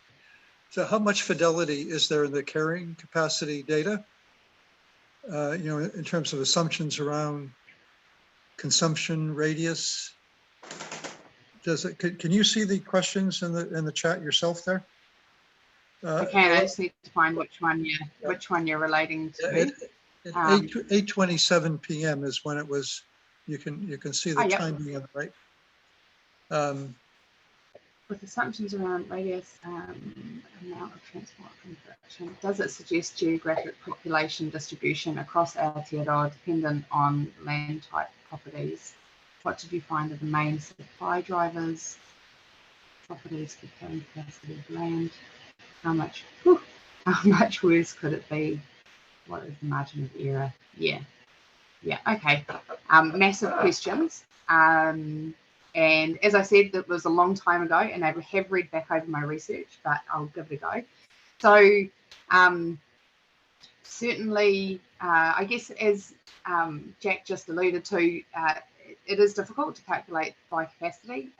So how much fidelity is there in the carrying capacity data, in terms of assumptions around consumption radius? Can you see the questions in the chat yourself there? I can. I just need to find which one you're relating to. At 8:27 p.m. is when it was. You can see the timing on the right. With assumptions around radius, amount of transport construction, does it suggest geographic population distribution across Aotearoa dependent on land type properties? What did you find are the main supply drivers? Properties for carrying capacity of land. How much worse could it be? What is the margin of error? Yeah. Okay. Massive questions. And as I said, that was a long time ago, and I have read back over my research, but I'll give it a go. So certainly, I guess as Jack just alluded to, it is difficult to calculate biocapacity,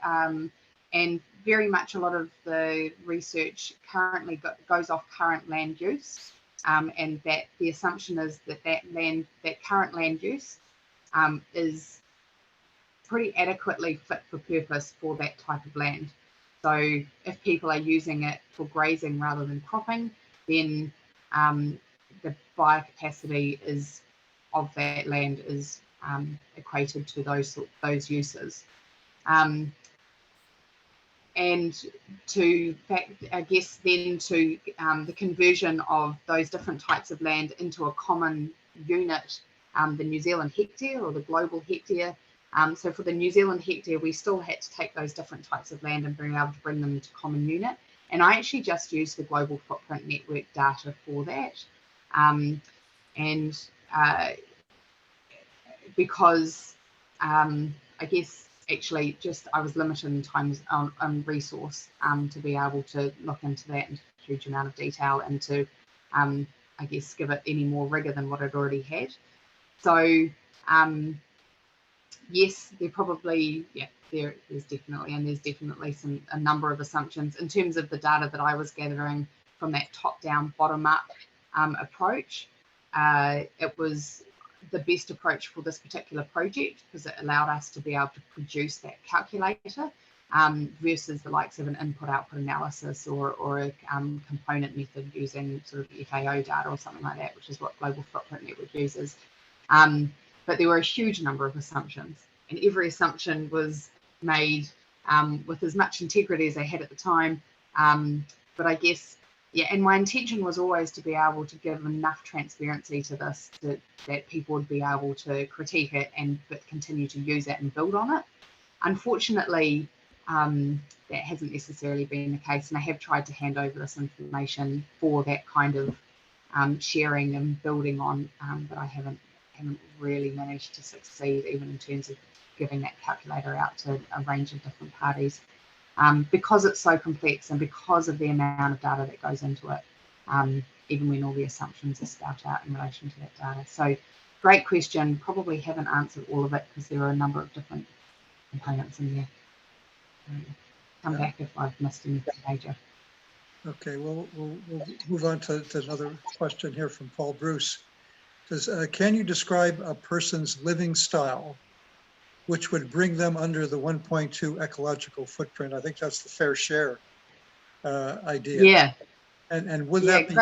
and very much a lot of the research currently goes off current land use, and that the assumption is that current land use is pretty adequately fit for purpose for that type of land. So if people are using it for grazing rather than cropping, then the biocapacity of that land is equated to those uses. And I guess then the conversion of those different types of land into a common unit the New Zealand hectare or the global hectare. So for the New Zealand hectare, we still had to take those different types of land and being able to bring them into common unit. And I actually just used the Global Footprint Network data for that. Because I guess actually just I was limited in times on resource to be able to look into that in a huge amount of detail and to I guess give it any more rigor than what it already had. So yes, there's definitely a number of assumptions in terms of the data that I was gathering from that top-down, bottom-up approach. It was the best approach for this particular project because it allowed us to be able to produce that calculator versus the likes of an input-output analysis or a component method using sort of FAO data or something like that, which is what Global Footprint Network uses. But there were a huge number of assumptions, and every assumption was made with as much integrity as they had at the time. But I guess, yeah, and my intention was always to be able to give enough transparency to this that people would be able to critique it but continue to use it and build on it. Unfortunately, that hasn't necessarily been the case, and I have tried to hand over this information for that kind of sharing and building on, but I haven't really managed to succeed even in terms of giving that calculator out to a range of different parties because it's so complex and because of the amount of data that goes into it, even when all the assumptions are spelled out in relation to that data. So great question. Probably haven't answered all of it because there are a number of different components in there. Come back if I've missed anything major. Okay, well, we'll move on to another question here from Paul Bruce. It says, can you describe a person's living style which would bring them under the 1.2 ecological footprint? I think that's the fair share idea. Yeah. And would that be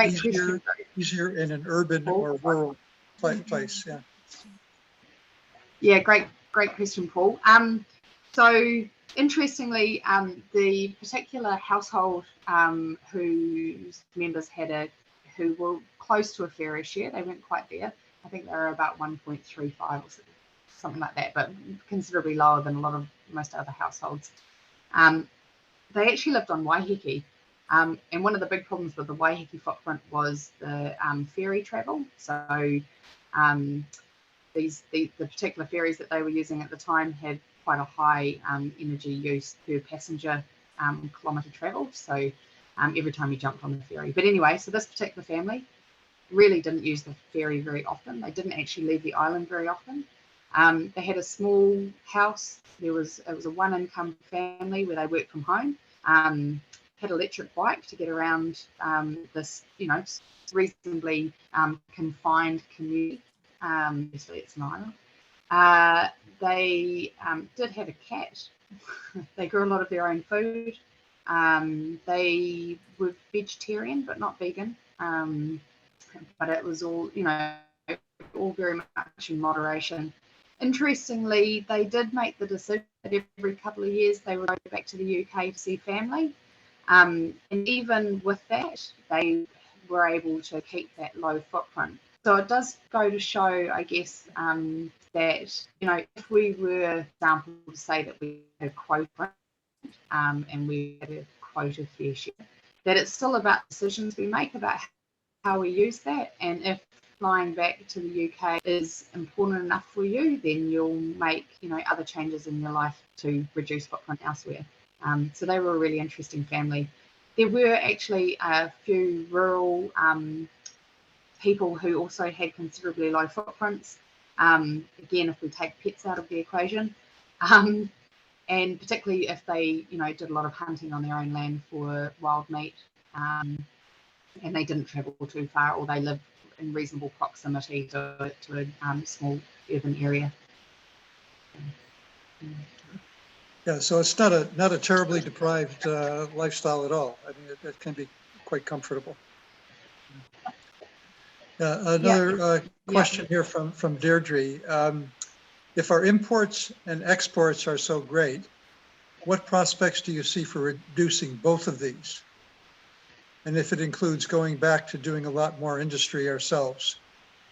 easier in an urban or rural place? Yeah. Yeah, great question, Paul. So interestingly, the particular household whose members who were close to a fairer share, they weren't quite there. I think they were about 1.35 or something like that, but considerably lower than most other households. They actually lived on Waiheke. And one of the big problems with the Waiheke footprint was the ferry travel. So the particular ferries that they were using at the time had quite a high energy use per passenger kilometre travelled. So every time you jumped on the ferry. But anyway, so this particular family really didn't use the ferry very often. They didn't actually leave the island very often. They had a small house. It was a one-income family where they worked from home. Had an electric bike to get around this, reasonably confined community. Obviously, it's an island. They did have a cat. They grew a lot of their own food. They were vegetarian, but not vegan. But it was all, all very much in moderation. Interestingly, they did make the decision that every couple of years they would go back to the UK to see family. And even with that, they were able to keep that low footprint. So it does go to show, I guess, that, if we were, for example, to say that we had a quota and we had a quota fair share, that it's still about decisions we make about how we use that. And if flying back to the UK is important enough for you, then you'll make, other changes in your life to reduce footprint elsewhere. So they were a really interesting family. There were actually a few rural people who also had considerably low footprints. Again, if we take pets out of the equation, and particularly if they, did a lot of hunting on their own land for wild meat, and they didn't travel too far, or they lived in reasonable proximity to a small urban area. Yeah, so it's not a terribly deprived lifestyle at all. I mean, it can be quite comfortable. Another question here from Deirdre. If our imports and exports are so great, what prospects do you see for reducing both of these? And if it includes going back to doing a lot more industry ourselves,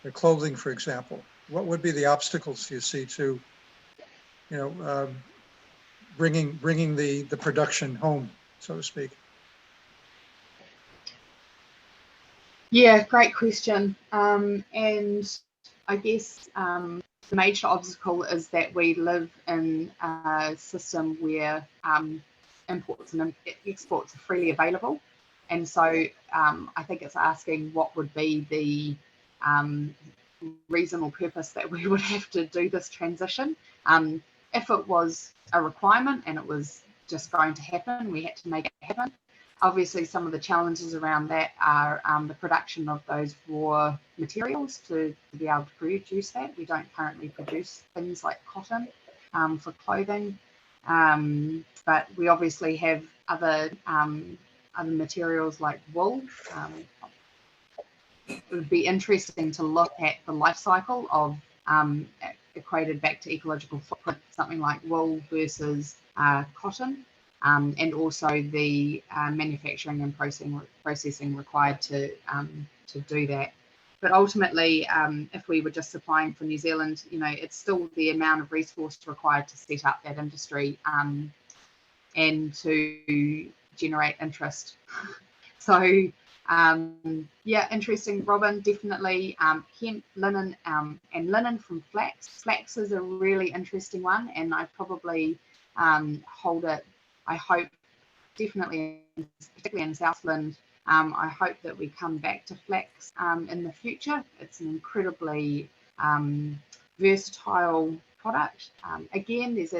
the clothing, for example. what would be the obstacles you see to, bringing the production home, so to speak? Yeah, great question. And I guess the major obstacle is that we live in a system where imports and exports are freely available. And so I think it's asking what would be the reasonable purpose that we would have to do this transition. If it was a requirement and it was just going to happen, we had to make it happen. Obviously, some of the challenges around that are the production of those raw materials to be able to produce that. We don't currently produce things like cotton for clothing, but we obviously have other materials like wool. It would be interesting to look at the life cycle of equated back to ecological footprint, something like wool versus cotton. And also the manufacturing and processing required to do that. But ultimately, if we were just supplying for New Zealand, it's still the amount of resource required to set up that industry and to generate interest. So yeah, interesting, Robin, definitely. Hemp, linen, and linen from flax. Flax is a really interesting one, and I probably hold it. I hope definitely, particularly in Southland, I hope that we come back to flax in the future. It's an incredibly versatile product. Again, there's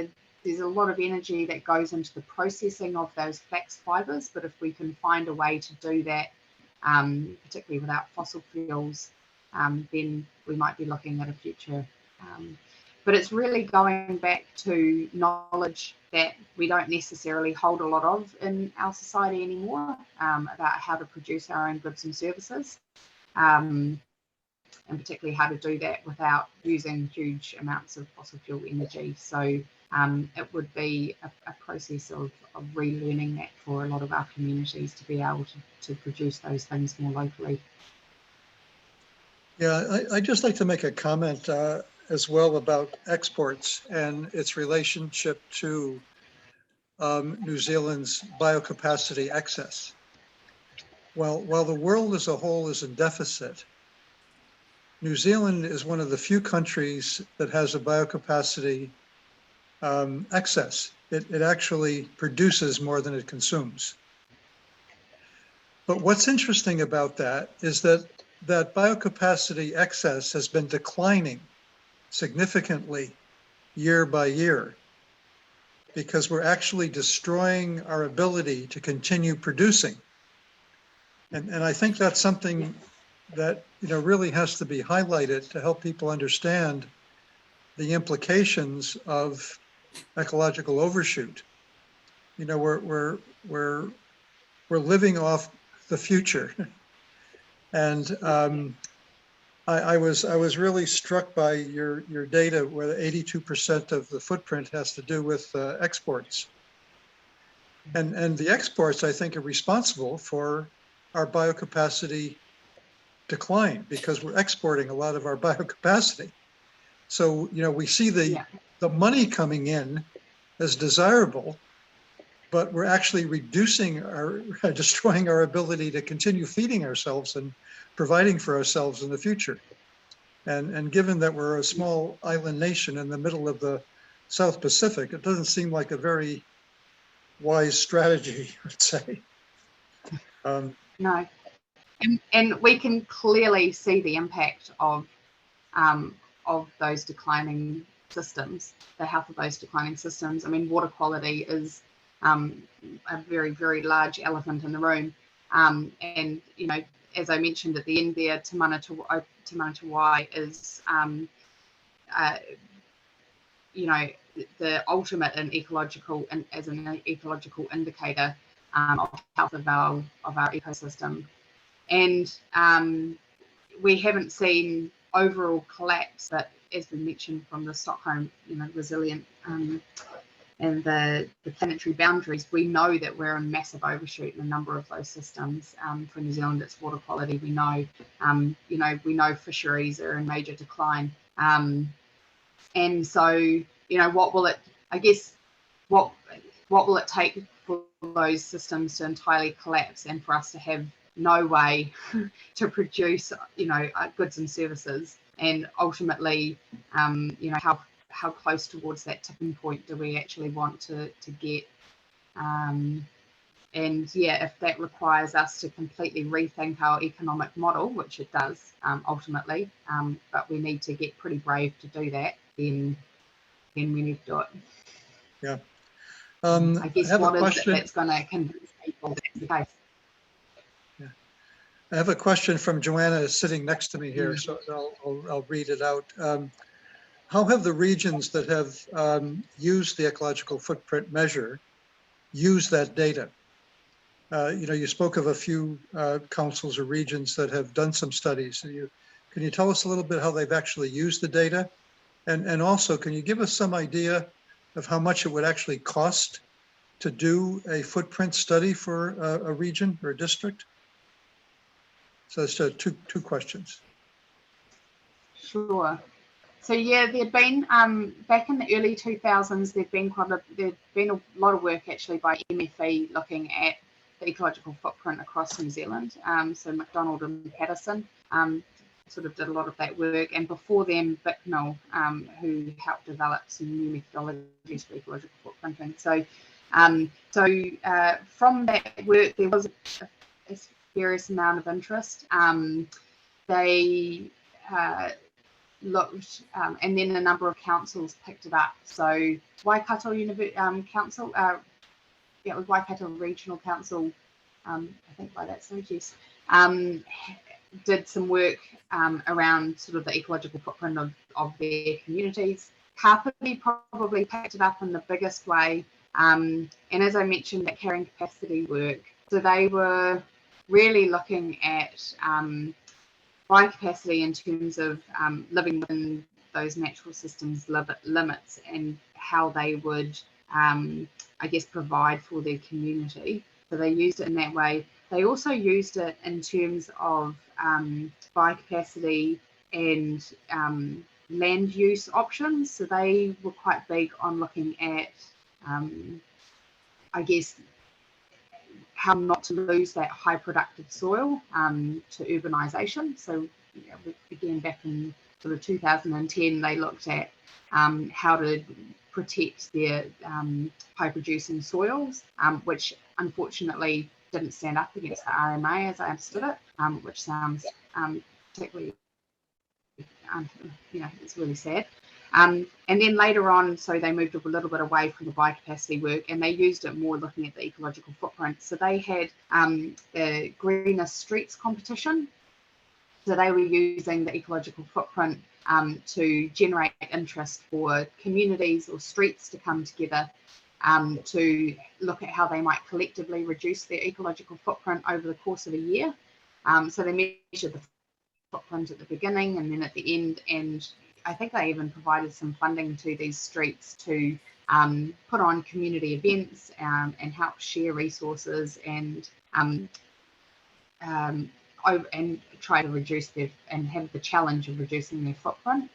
a lot of energy that goes into the processing of those flax fibers, but if we can find a way to do that, particularly without fossil fuels, then we might be looking at a future. But it's really going back to knowledge that we don't necessarily hold a lot of in our society anymore, about how to produce our own goods and services, and particularly how to do that without using huge amounts of fossil fuel energy. So it would be a process of relearning that for a lot of our communities to be able to produce those things more locally. Yeah, I'd just like to make a comment as well about exports and its relationship to New Zealand's biocapacity excess. While the world as a whole is in deficit, New Zealand is one of the few countries that has a biocapacity excess. It actually produces more than it consumes. But what's interesting about that is that biocapacity excess has been declining significantly year by year, because we're actually destroying our ability to continue producing. And I think that's something that really has to be highlighted to help people understand the implications of ecological overshoot. We're living off the future, and I was really struck by your data where 82% of the footprint has to do with exports, and the exports I think are responsible for our biocapacity decline, because we're exporting a lot of our biocapacity. So we see the money coming in as desirable, but we're actually destroying our ability to continue feeding ourselves and providing for ourselves in the future. And given that we're a small island nation in the middle of the South Pacific, it doesn't seem like a very wise strategy, I'd say. No, and we can clearly see the impact of those declining systems, the health of those declining systems. I mean, water quality is a very, very large elephant in the room. And, as I mentioned at the end there, Te Manawai is, the ultimate in ecological, and as an ecological indicator of health of our ecosystem. And we haven't seen overall collapse, but as we mentioned from the Stockholm, resilient and the planetary boundaries, we know that we're in massive overshoot in a number of those systems. For New Zealand, it's water quality. We know, we know fisheries are in major decline. And so, you know, what will it, I guess, what will it take for those systems to entirely collapse and for us to have no way to produce, you know, goods and services? And ultimately, you know, how close towards that tipping point do we actually want to get? And yeah, if that requires us to completely rethink our economic model, which it does ultimately, but we need to get pretty brave to do that, then we need to do it. Yeah. I guess have what a is question. it that's going to convince people that's the case? Yeah. I have a question from Joanna sitting next to me here, so I'll read it out. How have the regions that have used the ecological footprint measure used that data? You know, you spoke of a few councils or regions that have done some studies. Can you tell us a little bit how they've actually used the data? And also, can you give us some idea of how much it would actually cost to do a footprint study for a region or a district? So it's two questions. Sure. So yeah, there'd been back in the early 2000s, there'd been a lot of work actually by MFE looking at the ecological footprint across New Zealand. So McDonald and Patterson sort of did a lot of that work, and before them, Bicknell, who helped develop some new methodologies for ecological footprinting. So, from that work, there was a serious amount of interest. They looked, and then a number of councils picked it up. So Waikato Council, it was Waikato Regional Council, I think by that stage, yes, did some work around sort of the ecological footprint of their communities. Kapiti probably picked it up in the biggest way. And as I mentioned, that carrying capacity work. So they were really looking at biocapacity in terms of living within those natural systems limits and how they would, I guess, provide for their community. So they used it in that way. They also used it in terms of biocapacity and land use options. So they were quite big on looking at, I guess, how not to lose that high productive soil to urbanisation. So again, back in sort of 2010, they looked at how to protect their high producing soils, which unfortunately didn't stand up against the RMA as I understood it, which sounds particularly, it's really sad. And then later on, so they moved a little bit away from the biocapacity work and they used it more looking at the ecological footprint. So they had a greener streets competition. So they were using the ecological footprint to generate interest for communities or streets to come together to look at how they might collectively reduce their ecological footprint over the course of a year. So they measured the footprint at the beginning and then at the end, and I think they even provided some funding to these streets to put on community events and help share resources and try to reduce and have the challenge of reducing their footprint.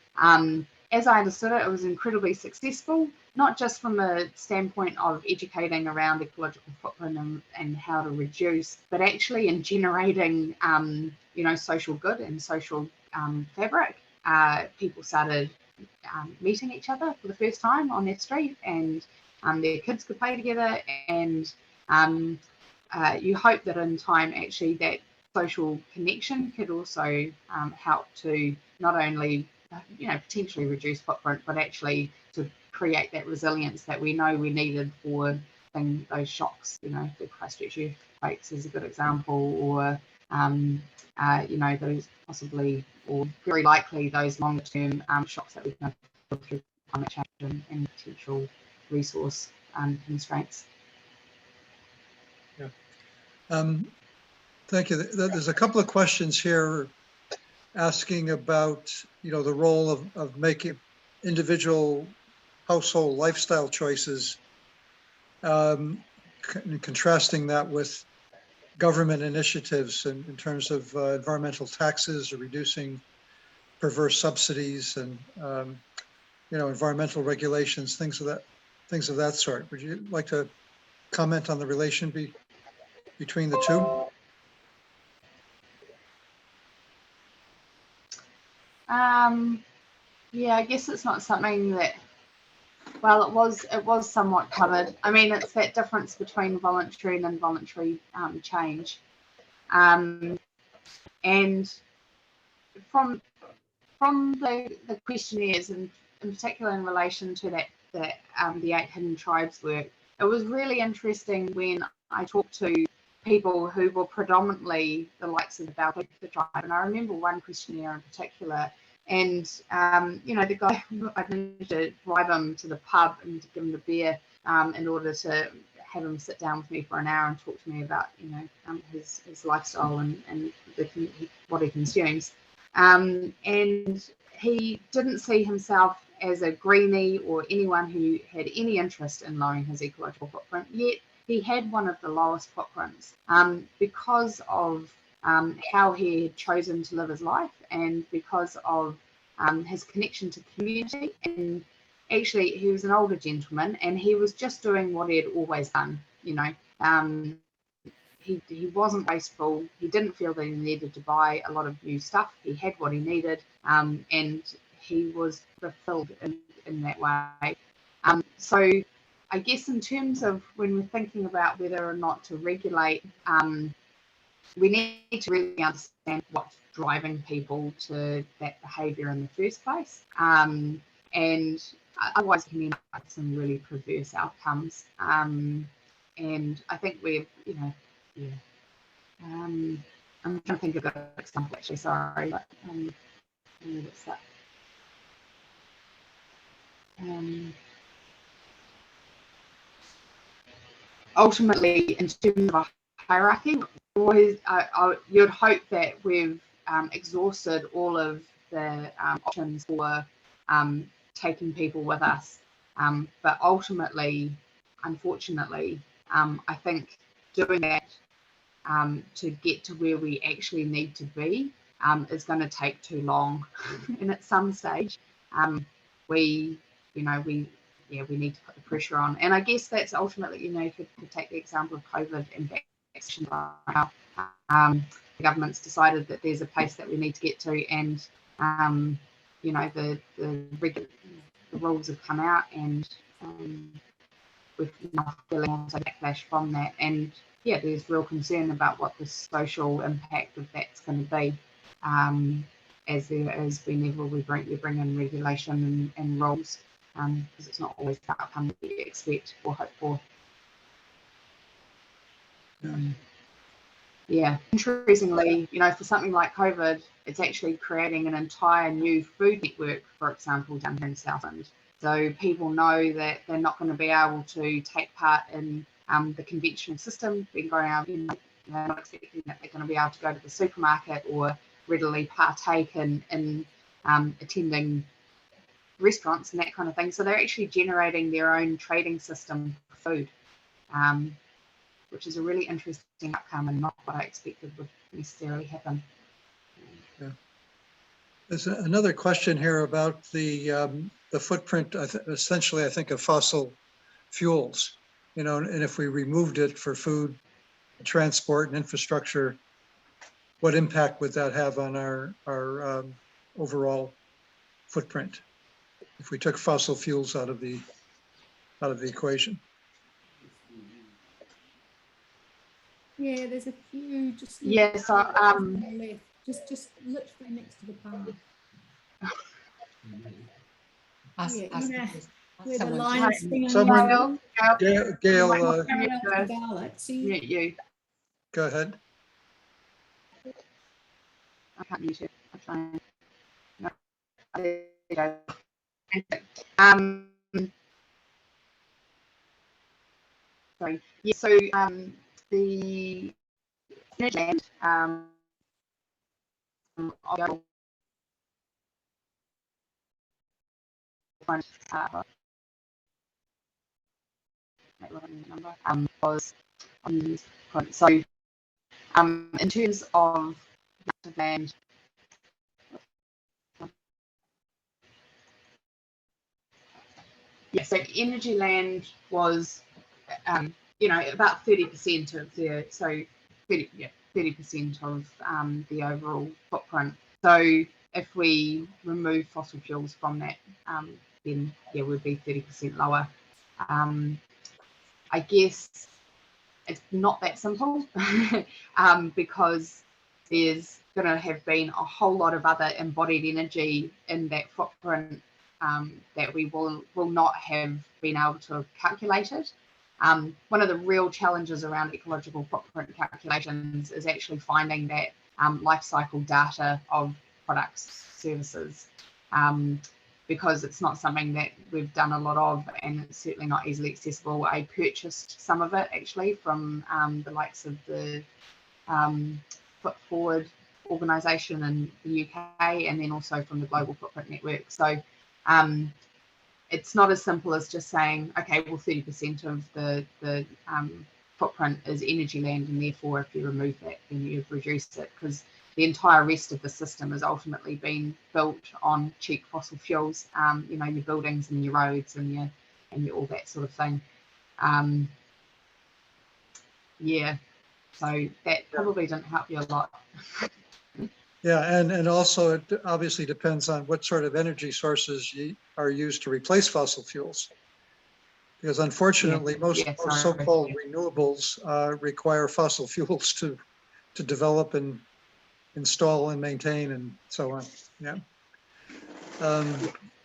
As I understood it, it was incredibly successful, not just from a standpoint of educating around ecological footprint and how to reduce, but actually in generating, social good and social fabric. People started meeting each other for the first time on their street, and their kids could play together. And you hope that in time, actually, that social connection could also help to not only potentially reduce footprint, but actually to create that resilience that we know we needed for those shocks. The Christchurch earthquakes is a good example, or those possibly or very likely those longer term shocks that we can have through climate change and potential resource constraints. Yeah. Thank you. There's a couple of questions here asking about, the role of making individual household lifestyle choices, contrasting that with government initiatives in terms of environmental taxes or reducing perverse subsidies and environmental regulations, things of that sort. Would you like to comment on the relation between the two? Yeah, I guess it's not something that, well, it was somewhat covered. I mean, it's that difference between voluntary and involuntary change. And from the questionnaires, and in particular in relation to the 8 Hidden Tribes work, it was really interesting when I talked to people who were predominantly the likes of the Biocapacity tribe. And I remember one questionnaire in particular, and the guy, I managed to drive him to the pub and to give him the beer in order to have him sit down with me for an hour and talk to me about his lifestyle and what he consumes. And he didn't see himself as a greenie or anyone who had any interest in lowering his ecological footprint, yet he had one of the lowest footprints because of how he had chosen to live his life, and because of his connection to community. And actually, he was an older gentleman, and he was just doing what he had always done. He wasn't wasteful. He didn't feel that he needed to buy a lot of new stuff. He had what he needed, and he was fulfilled in that way. So I guess in terms of when we're thinking about whether or not to regulate, we need to really understand what's driving people to that behaviour in the first place. And otherwise we can end up with some really perverse outcomes. And I think we've, I'm trying to think of an example actually, sorry, but what's that? Ultimately, in terms of a hierarchy, you'd hope that we've exhausted all of the options for taking people with us. But ultimately, unfortunately, I think doing that to get to where we actually need to be is going to take too long. And at some stage, we need to put the pressure on. And I guess that's ultimately, if you could take the example of COVID and vaccination, the government's decided that there's a place that we need to get to, and the rules have come out, and we've now feeling also backlash from that. And yeah, there's real concern about what the social impact of that's going to be whenever we bring in regulation and rules, because it's not always the outcome that we expect or hope for. Interestingly, for something like COVID, it's actually creating an entire new food network, for example, down here in Southland. So people know that they're not going to be able to take part in the conventional system. They're not expecting that they're going to be able to go to the supermarket or readily partake in attending restaurants and that kind of thing. So they're actually generating their own trading system for food, which is a really interesting outcome and not what I expected would necessarily happen. Yeah. There's another question here about the footprint, essentially, I think, of fossil fuels, and if we removed it for food, transport, and infrastructure, what impact would that have on our overall footprint if we took fossil fuels out of the equation? Yeah, there's a few just Yes, on the left, just literally next to the panel. Where the line is thing Someone, Gail, you. Go ahead. I can't mute it. I'm trying. No. There you go. Sorry. Yeah, so the land was so in terms of land, Yeah, so energy land was, you know, about 30% of the, so 30% of the overall footprint. So if we remove fossil fuels from that, then yeah, we'd be 30% lower. I guess it's not that simple because there's going to have been a whole lot of other embodied energy in that footprint that we will not have been able to have calculated. One of the real challenges around ecological footprint calculations is actually finding that life cycle data of products, services, because it's not something that we've done a lot of, and it's certainly not easily accessible. I purchased some of it actually from the likes of the Foot Forward organisation in the UK, and then also from the Global Footprint Network. So it's not as simple as just saying, okay, well, 30% of the footprint is energy land, and therefore if you remove that, then you've reduced it, because the entire rest of the system has ultimately been built on cheap fossil fuels. You know, your buildings and your roads and your all that sort of thing. Yeah, so that probably didn't help you a lot. Yeah, and also it obviously depends on what sort of energy sources are used to replace fossil fuels. Because unfortunately, most so-called renewables require fossil fuels to develop and install and maintain and so on. Yeah.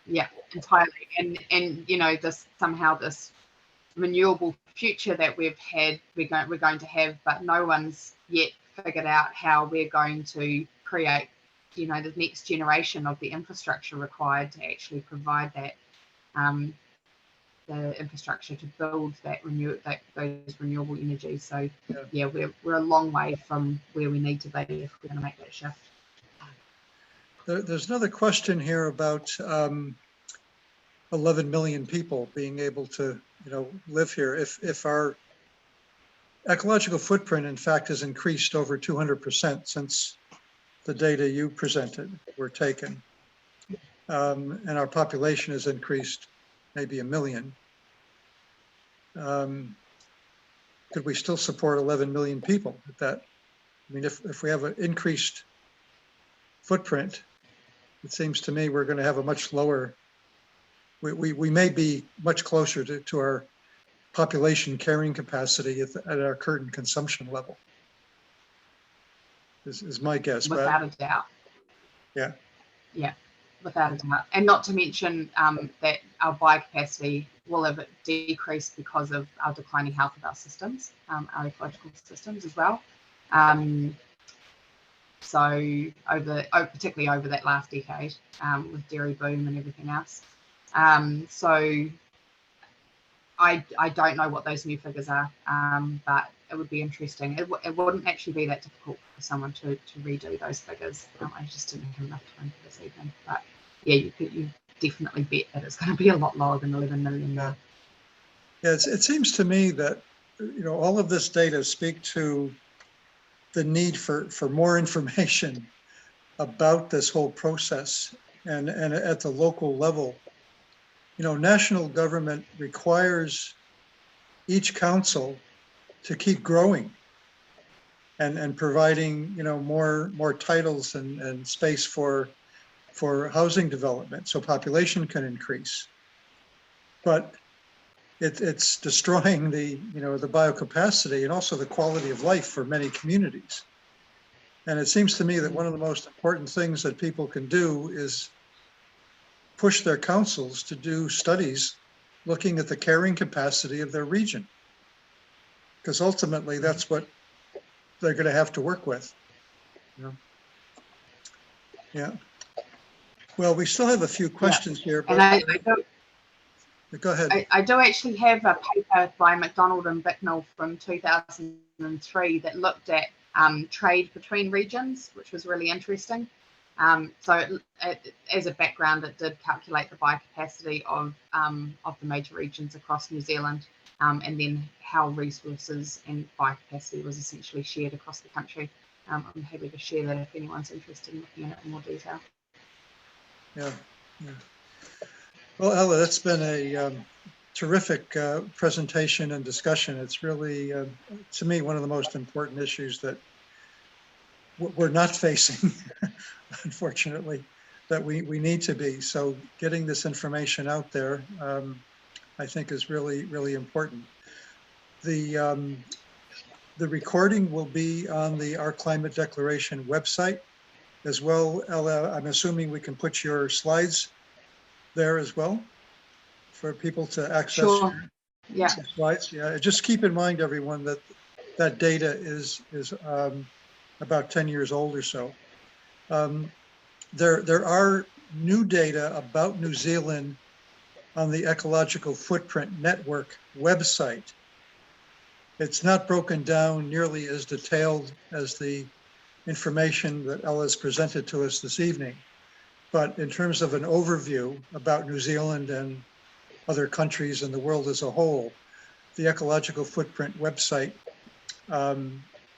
Yeah, entirely. And you know, this somehow this renewable future that we're going to have, but no one's yet figured out how we're going to create, you know, the next generation of the infrastructure required to actually provide that the infrastructure to build those renewable energies. So yeah, we're a long way from where we need to be if we're going to make that shift. There's another question here about 11 million people being able to, you know, live here. If our ecological footprint, in fact, has increased over 200% since the data you presented were taken, and our population has increased maybe 1 million, could we still support 11 million people at that? I mean, if we have an increased footprint, it seems to me we're going to have a much lower, we may be much closer to our population carrying capacity at our current consumption level, is my guess. Without a doubt. Yeah. Yeah, without a doubt. And not to mention that our biocapacity will have decreased because of our declining health of our systems, our ecological systems as well. So particularly over that last decade with dairy boom and everything else. So I don't know what those new figures are, but it would be interesting. It wouldn't actually be that difficult for someone to redo those figures. I just didn't have enough time for this evening. But yeah, you definitely bet that it's going to be a lot lower than 11 million now. Yeah, it seems to me that, you know, all of this data speak to the need for more information about this whole process, and at the local level. You know, national government requires each council to keep growing and providing, you know, more titles and space for housing development so population can increase. But it's destroying the, you know, the biocapacity and also the quality of life for many communities. And it seems to me that one of the most important things that people can do is push their councils to do studies looking at the carrying capacity of their region, because ultimately that's what they're going to have to work with. You know? Yeah. Well, we still have a few questions here. But go ahead. I do actually have a paper by McDonald and Bicknell from 2003 that looked at trade between regions, which was really interesting. So as a background, it did calculate the biocapacity of the major regions across New Zealand, and then how resources and biocapacity was essentially shared across the country. I'm happy to share that if anyone's interested in looking at it in more detail. Yeah. Well, Ella, that's been a terrific presentation and discussion. It's really, to me, one of the most important issues that we're not facing, unfortunately, that we need to be. So getting this information out there, I think is really, really important. The recording will be on the Our Climate Declaration website as well. Ella, I'm assuming we can put your slides there as well for people to access. Sure. Yeah. Slides. Yeah. Just keep in mind, everyone, that that data is about 10 years old or so. There are new data about New Zealand on the Ecological Footprint Network website. It's not broken down nearly as detailed as the information that Ella's presented to us this evening. But in terms of an overview about New Zealand and other countries and the world as a whole, the Ecological Footprint website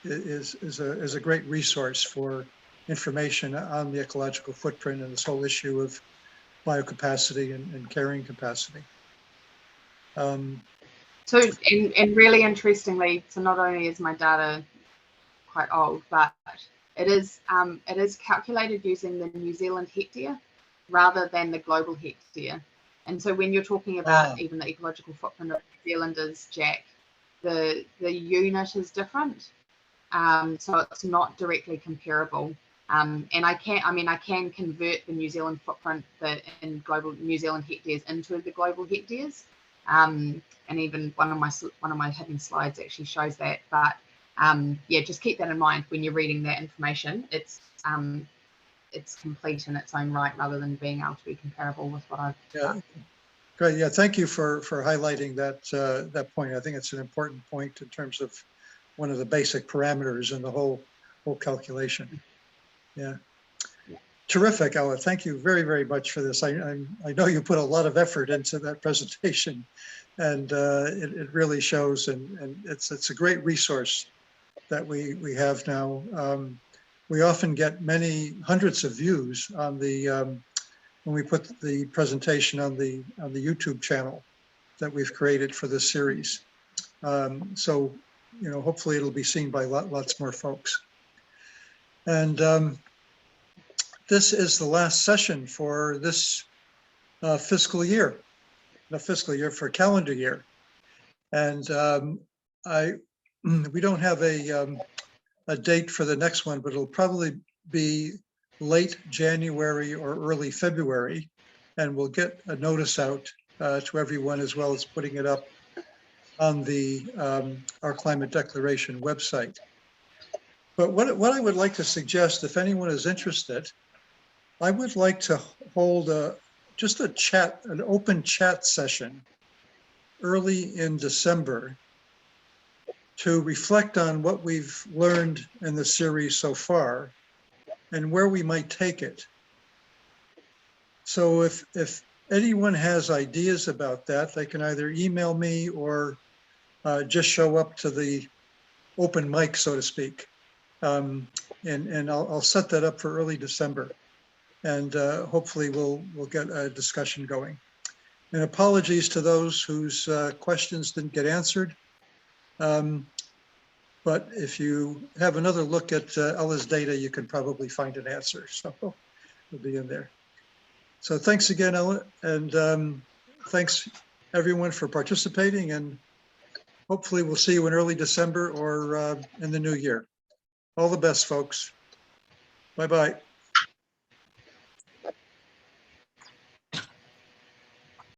is a great resource for information on the ecological footprint and this whole issue of biocapacity and carrying capacity. So, and really interestingly, so not only is my data quite old, but it is calculated using the New Zealand hectare rather than the global hectare. And so when you're talking about even the ecological footprint of New Zealanders, Jack, the unit is different. So it's not directly comparable. And I can convert the New Zealand footprint in global New Zealand hectares into the global hectares. And even one of my hidden slides actually shows that. But yeah, just keep that in mind when you're reading that information. It's complete in its own right rather than being able to be comparable with what I've done. Great. Yeah, thank you for highlighting that point. I think it's an important point in terms of one of the basic parameters in the whole calculation. Yeah. Terrific, Ella. Thank you very, very much for this. I know you put a lot of effort into that presentation, and it really shows, and it's a great resource that we have now. We often get many hundreds of views on the when we put the presentation on the YouTube channel that we've created for this series. So, you know, hopefully it'll be seen by lots more folks. And this is the last session for this fiscal year, the fiscal year for calendar year. And we don't have a date for the next one, but it'll probably be late January or early February. And we'll get a notice out to everyone, as well as putting it up on the Our Climate Declaration website. But what I would like to suggest, if anyone is interested, I would like to hold just a chat, an open chat session early in December to reflect on what we've learned in the series so far and where we might take it. So if anyone has ideas about that, they can either email me or just show up to the open mic, so to speak. And I'll set that up for early December. And hopefully we'll get a discussion going. And apologies to those whose questions didn't get answered. But if you have another look at Ella's data, you can probably find an answer. So it'll be in there. So thanks again, Ella. And thanks everyone for participating. And hopefully we'll see you in early December or in the new year. All the best, folks. Bye-bye.